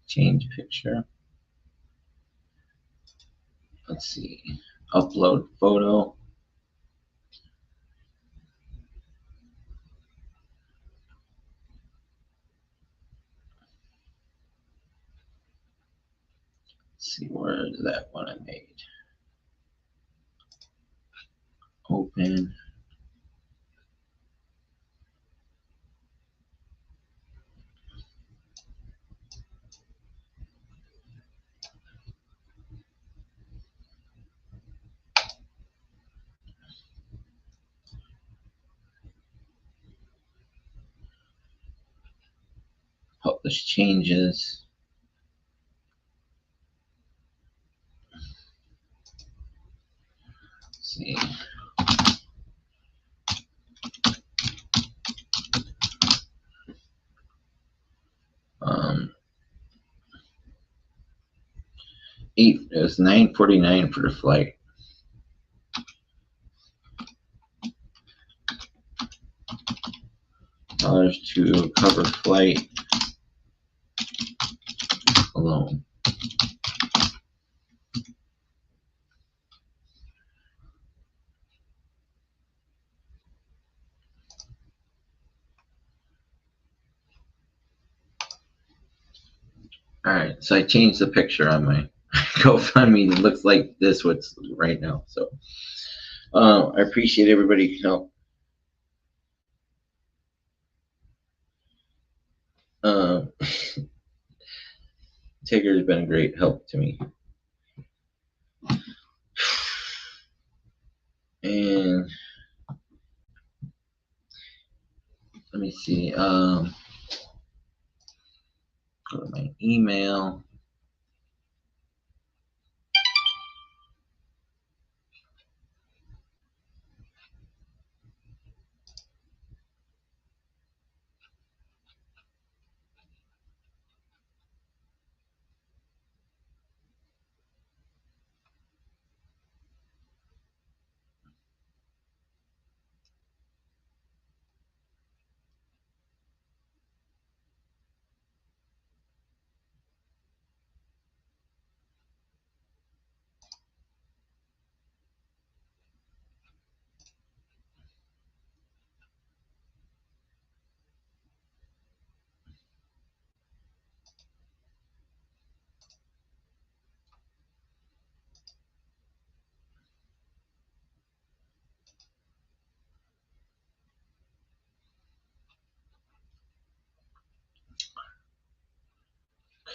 Change picture. Let's see. Upload photo. Let's see, where is that one I made? Open. Publish changes. Let's see. It was $9.49 for the flight. Dollars to cover flight alone. All right, so I changed the picture on my GoFundMe. It looks like this what's right now. So I appreciate everybody's help. Tigger's been a great help to me. And let me see. Go to my email.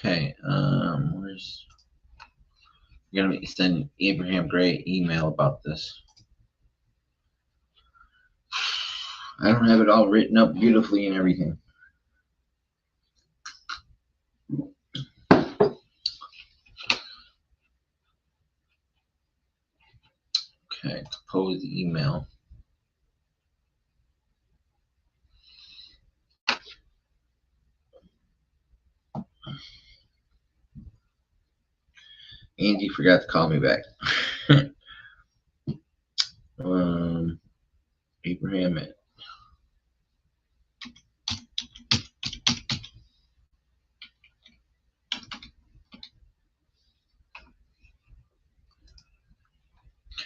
Okay, where's you're gonna send Abraham Gray email about this. I don't have it all written up beautifully and everything. Okay, compose the email. Angie forgot to call me back. Abraham at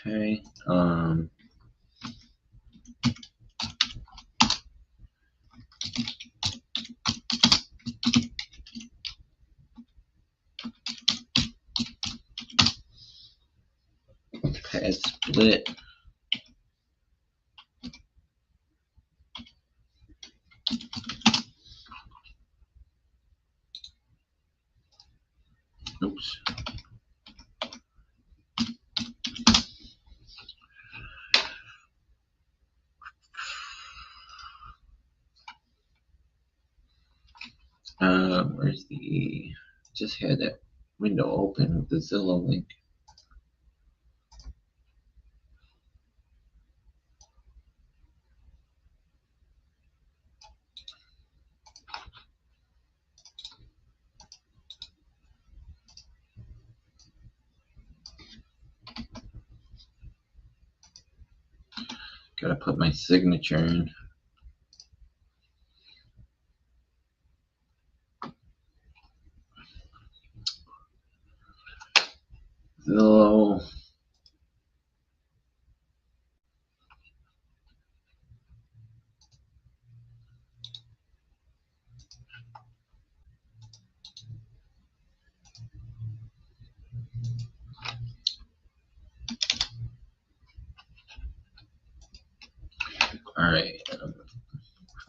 okay. Pad split. Oops. Where's the just had that window open with the Zillow link. Gotta put my signature in. Zillow. All right, I'm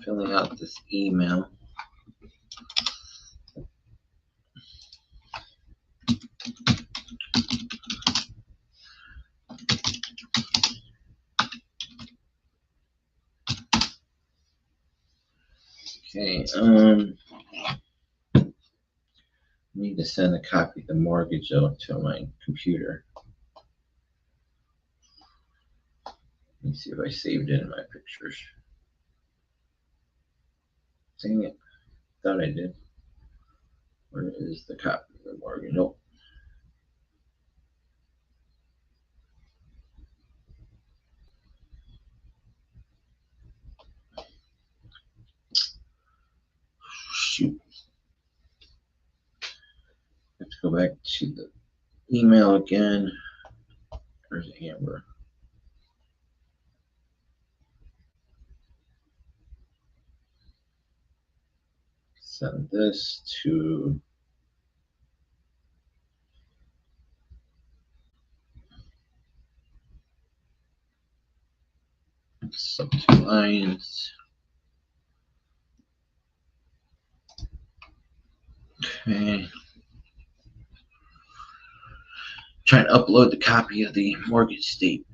filling out this email. Okay, need to send a copy of the mortgage out to my computer. Let me see if I saved it in my pictures. Dang it, thought I did. Where is the copy of the mortgage? Nope. Shoot. Let's go back to the email again. Where's Amber? Send this to sub two lines. Okay. Trying to upload the copy of the mortgage statement.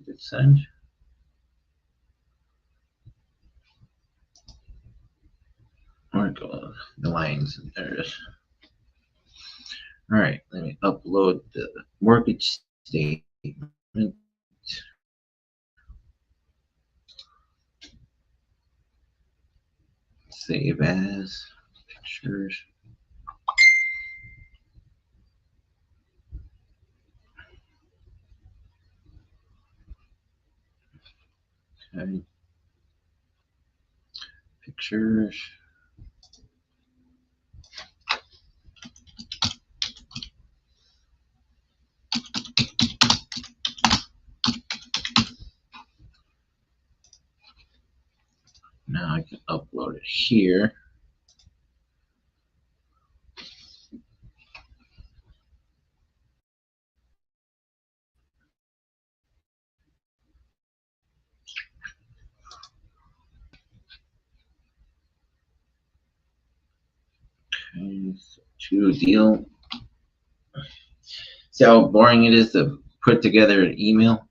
Hit send. Or go the lines. There it is. All right, let me upload the mortgage statement. Save as pictures. Okay. Pictures. Now I can upload it here. Okay, so to deal. See how boring it is to put together an email?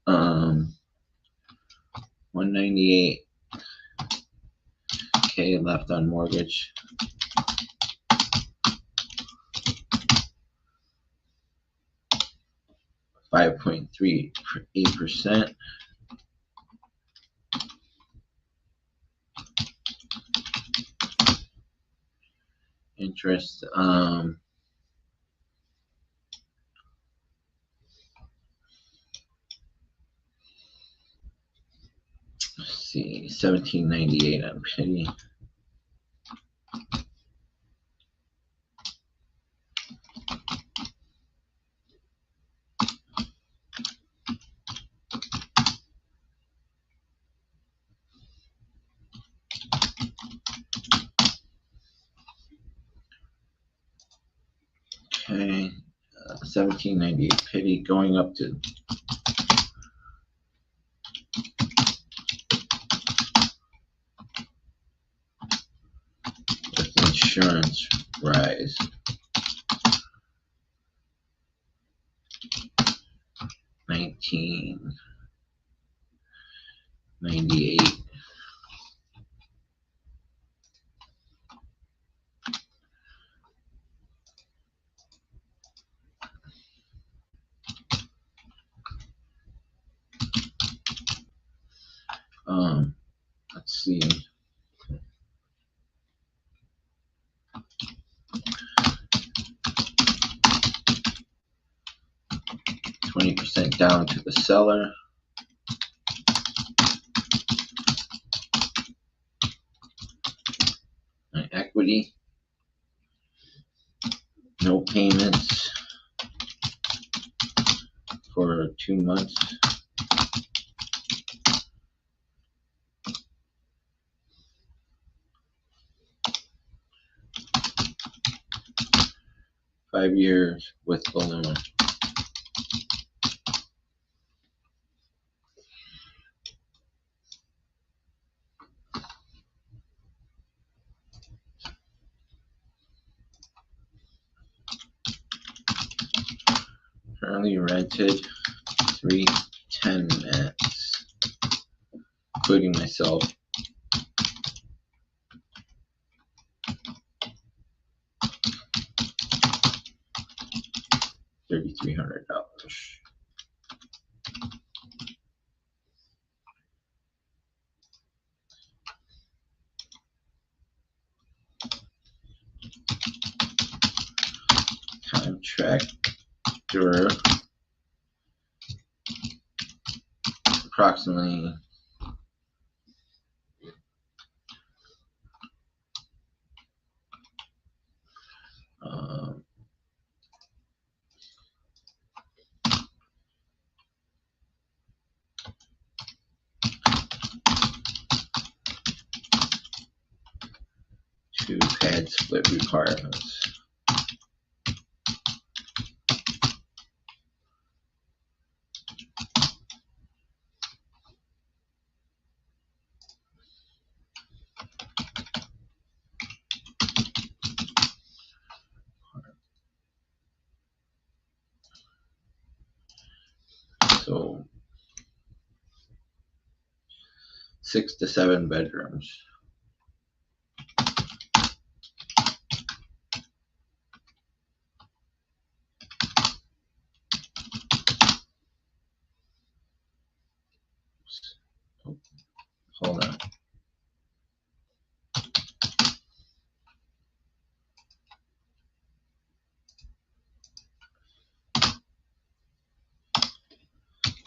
um, 198K left on mortgage. 5.38%. Interest, let's see, 1798 on Pity. Okay, 1798 Pity going up to with insurance rise. 1998. Let's see. %20 down to the seller. My equity. No payments for 2 months. Five years with balloon. Currently rented 310 minutes, including myself. $3,300. Contractor, approximately two pad split requirements. So 6 to 7 bedrooms. Oh, hold on.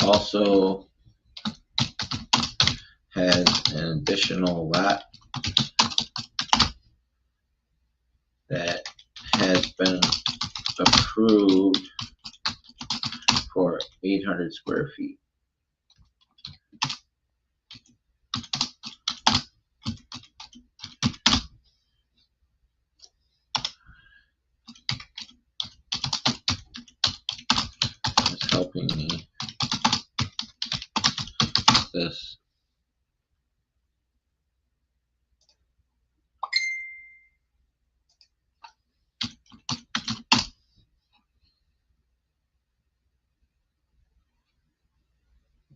Also has an additional lot that has been approved for 800 square feet. It's helping me with this.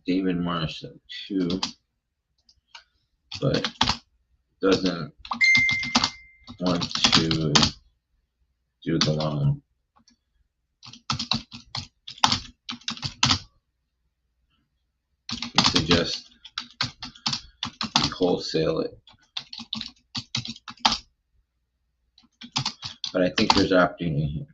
David Morrison too, but doesn't want to do the loan. He suggests we wholesale it, but I think there's opportunity here.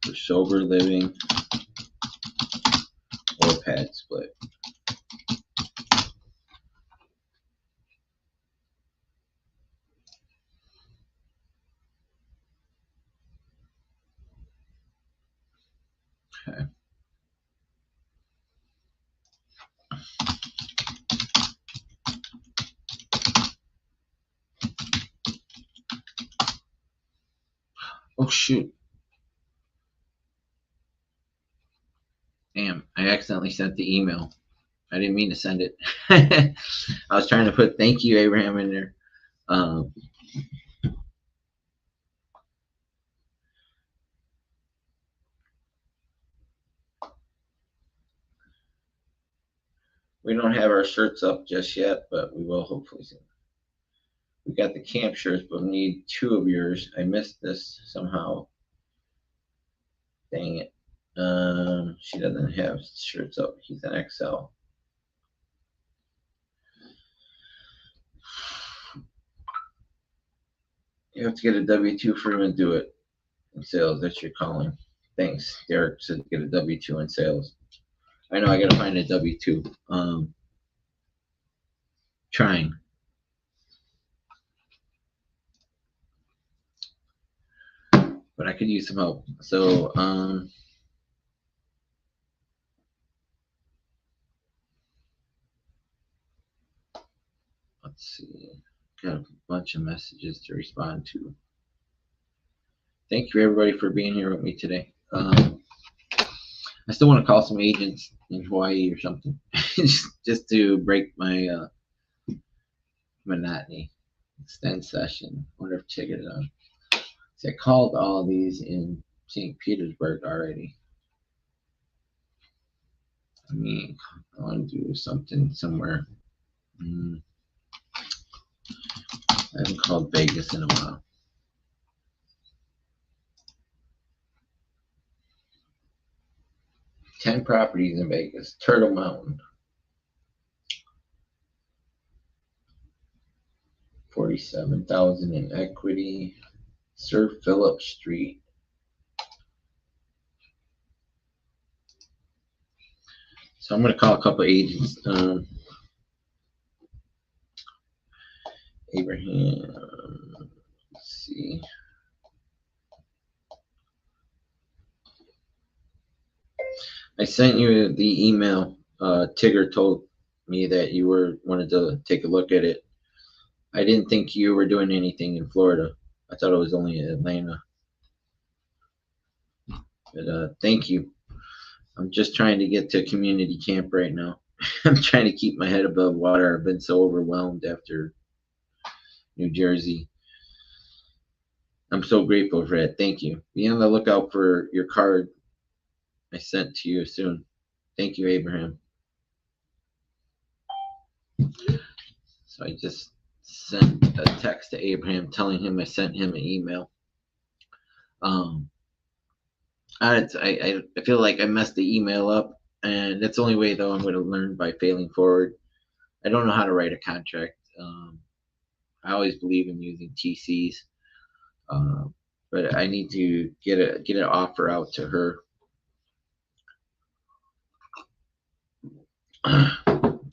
For sober living or pad split. Okay. Oh shoot. Damn, I accidentally sent the email. I didn't mean to send it. I was trying to put thank you, Abraham, in there. We don't have our shirts up just yet, but we will hopefully soon. We got the camp shirts, but we need 2 of yours. I missed this somehow. Dang it. She doesn't have shirts up. He's an XL. You have to get a W-2 for him and do it in sales. That's your calling. Thanks. Derek said get a W-2 in sales. I know I gotta find a W-2. Trying. But I could use some help. So, let's see. Got a bunch of messages to respond to. Thank you everybody for being here with me today. I still want to call some agents in Hawaii or something, just to break my monotony. Extend session. Wonder if check it out. See, I called all these in St. Petersburg already. I mean, I want to do something somewhere. I haven't called Vegas in a while. Ten properties in Vegas. Turtle Mountain. 47,000 in equity. Sir Philip Street. So I'm going to call a couple agents. Abraham, let's see. I sent you the email. Tigger told me that you wanted to take a look at it. I didn't think you were doing anything in Florida. I thought it was only in Atlanta. But thank you. I'm just trying to get to a community camp right now. I'm trying to keep my head above water. I've been so overwhelmed after New Jersey. I'm so grateful for that. Thank you. Be on the lookout for your card I sent to you soon. Thank you, Abraham. So I just sent a text to Abraham telling him I sent him an email. I feel like I messed the email up, and that's the only way though I'm going to learn, by failing forward. I don't know how to write a contract. I always believe in using TCs, but I need to get an offer out to her.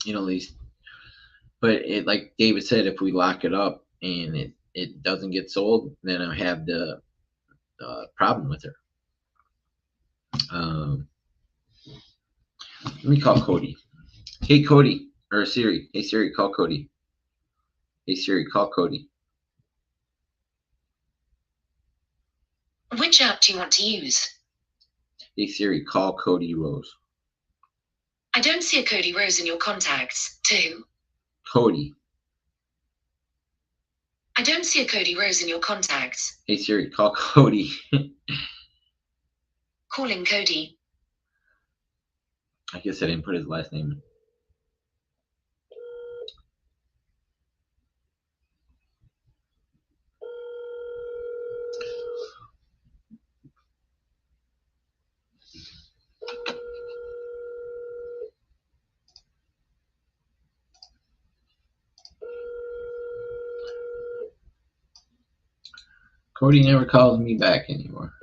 You know, at least. But it, like David said, if we lock it up and it doesn't get sold, then I have the problem with her. Let me call Cody. Hey, Cody. Or Siri. Hey, Siri, call Cody. Hey, Siri, call Cody. Which app do you want to use? Hey, Siri, call Cody Rose. I don't see a Cody Rose in your contacts. To who? Cody. I don't see a Cody Rose in your contacts. Hey, Siri, call Cody. Calling Cody. I guess I didn't put his last name in. Cody never calls me back anymore.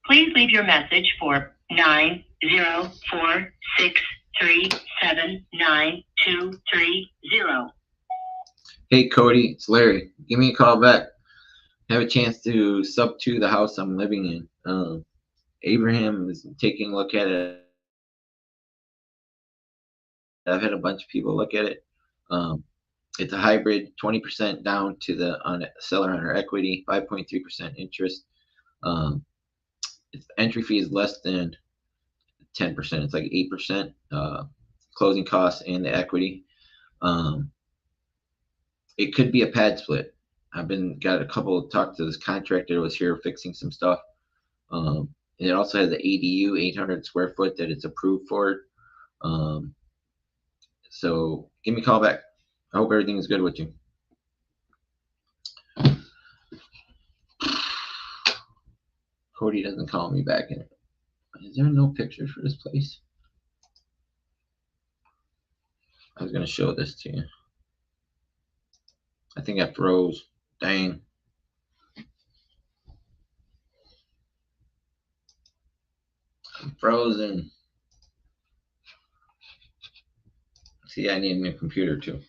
Please leave your message for 904-637-9230. Hey, Cody, it's Larry. Give me a call back. Have a chance to sub to the house I'm living in. Abraham is taking a look at it. I've had a bunch of people look at it. It's a hybrid, 20% down to the seller on her equity, 5.3% interest. Its entry fee is less than 10%. It's like 8% closing costs and the equity. It could be a pad split. I've got a couple of talks to this contractor that was here fixing some stuff. It also has the ADU, 800 square foot, that it's approved for. So give me a call back. I hope everything is good with you. Cody doesn't call me back in it. Is there no pictures for this place? I was gonna show this to you. I think I froze. Dang. I'm frozen. See, I need a new computer too.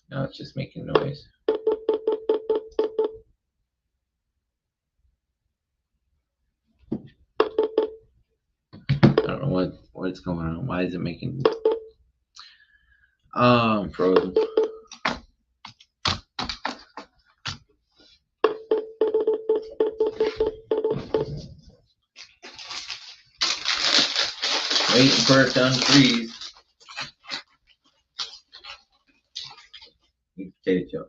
Now it's just making noise. I don't know what's going on. Why is it making? Oh, I'm frozen. Waiting for it to unfreeze. Potato chip.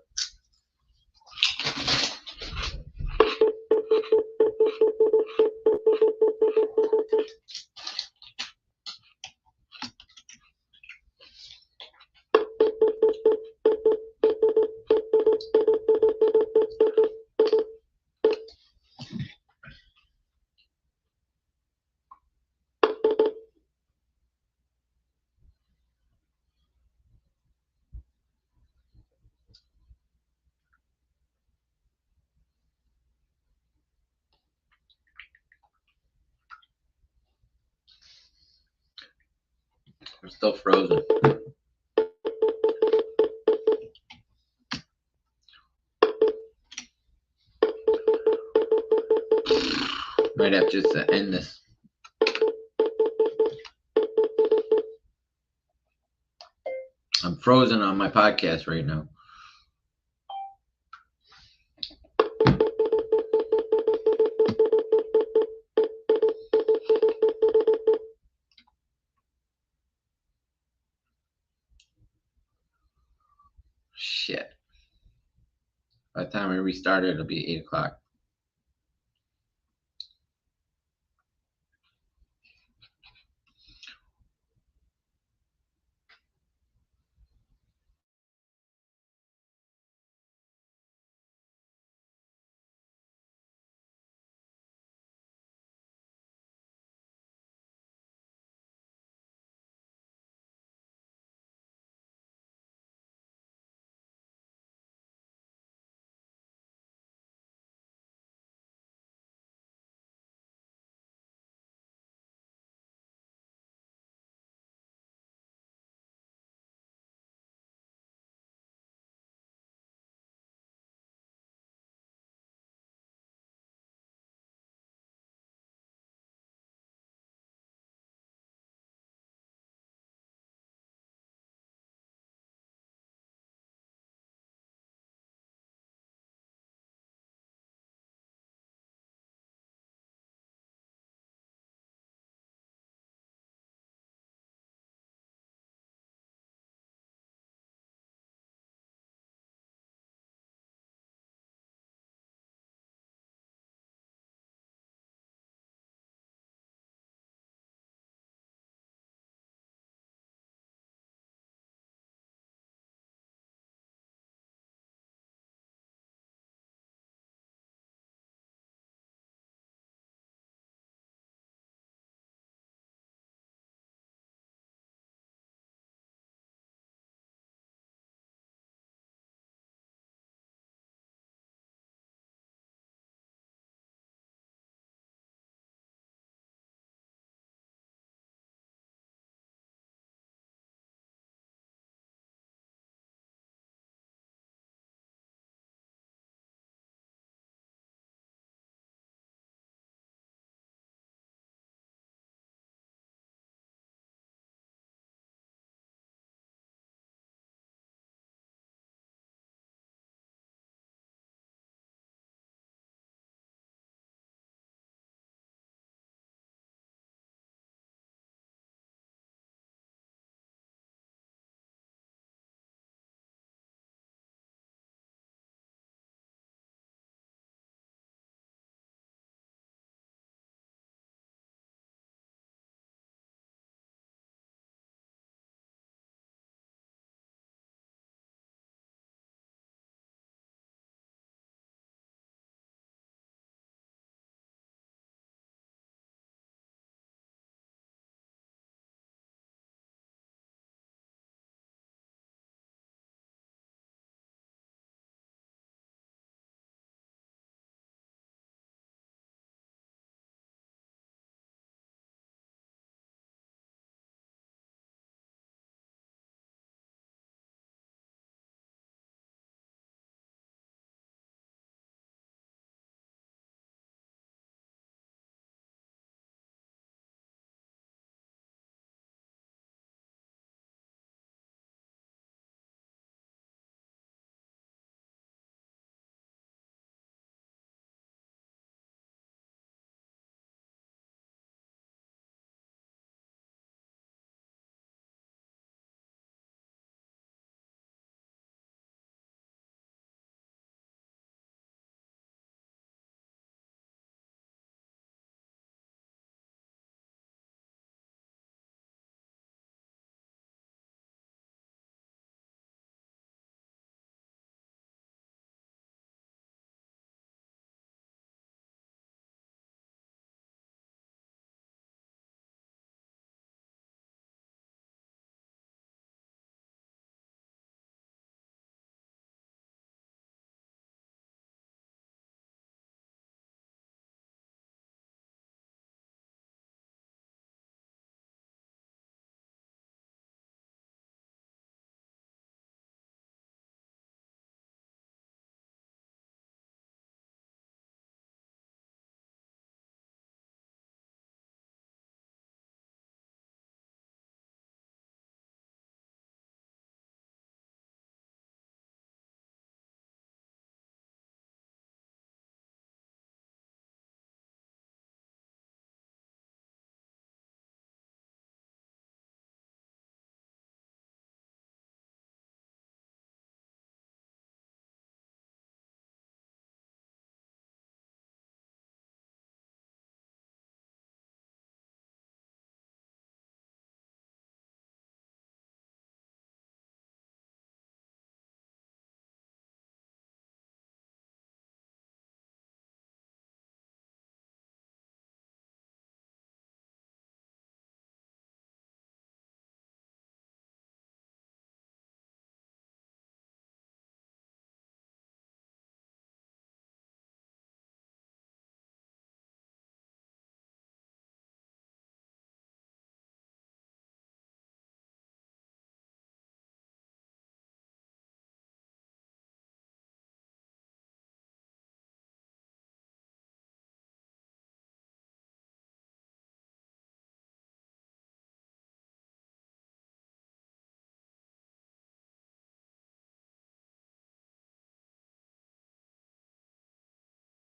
I'm still frozen. Might have just to end this. I'm frozen on my podcast right now. Shit. By the time I restart it, it'll be 8 o'clock.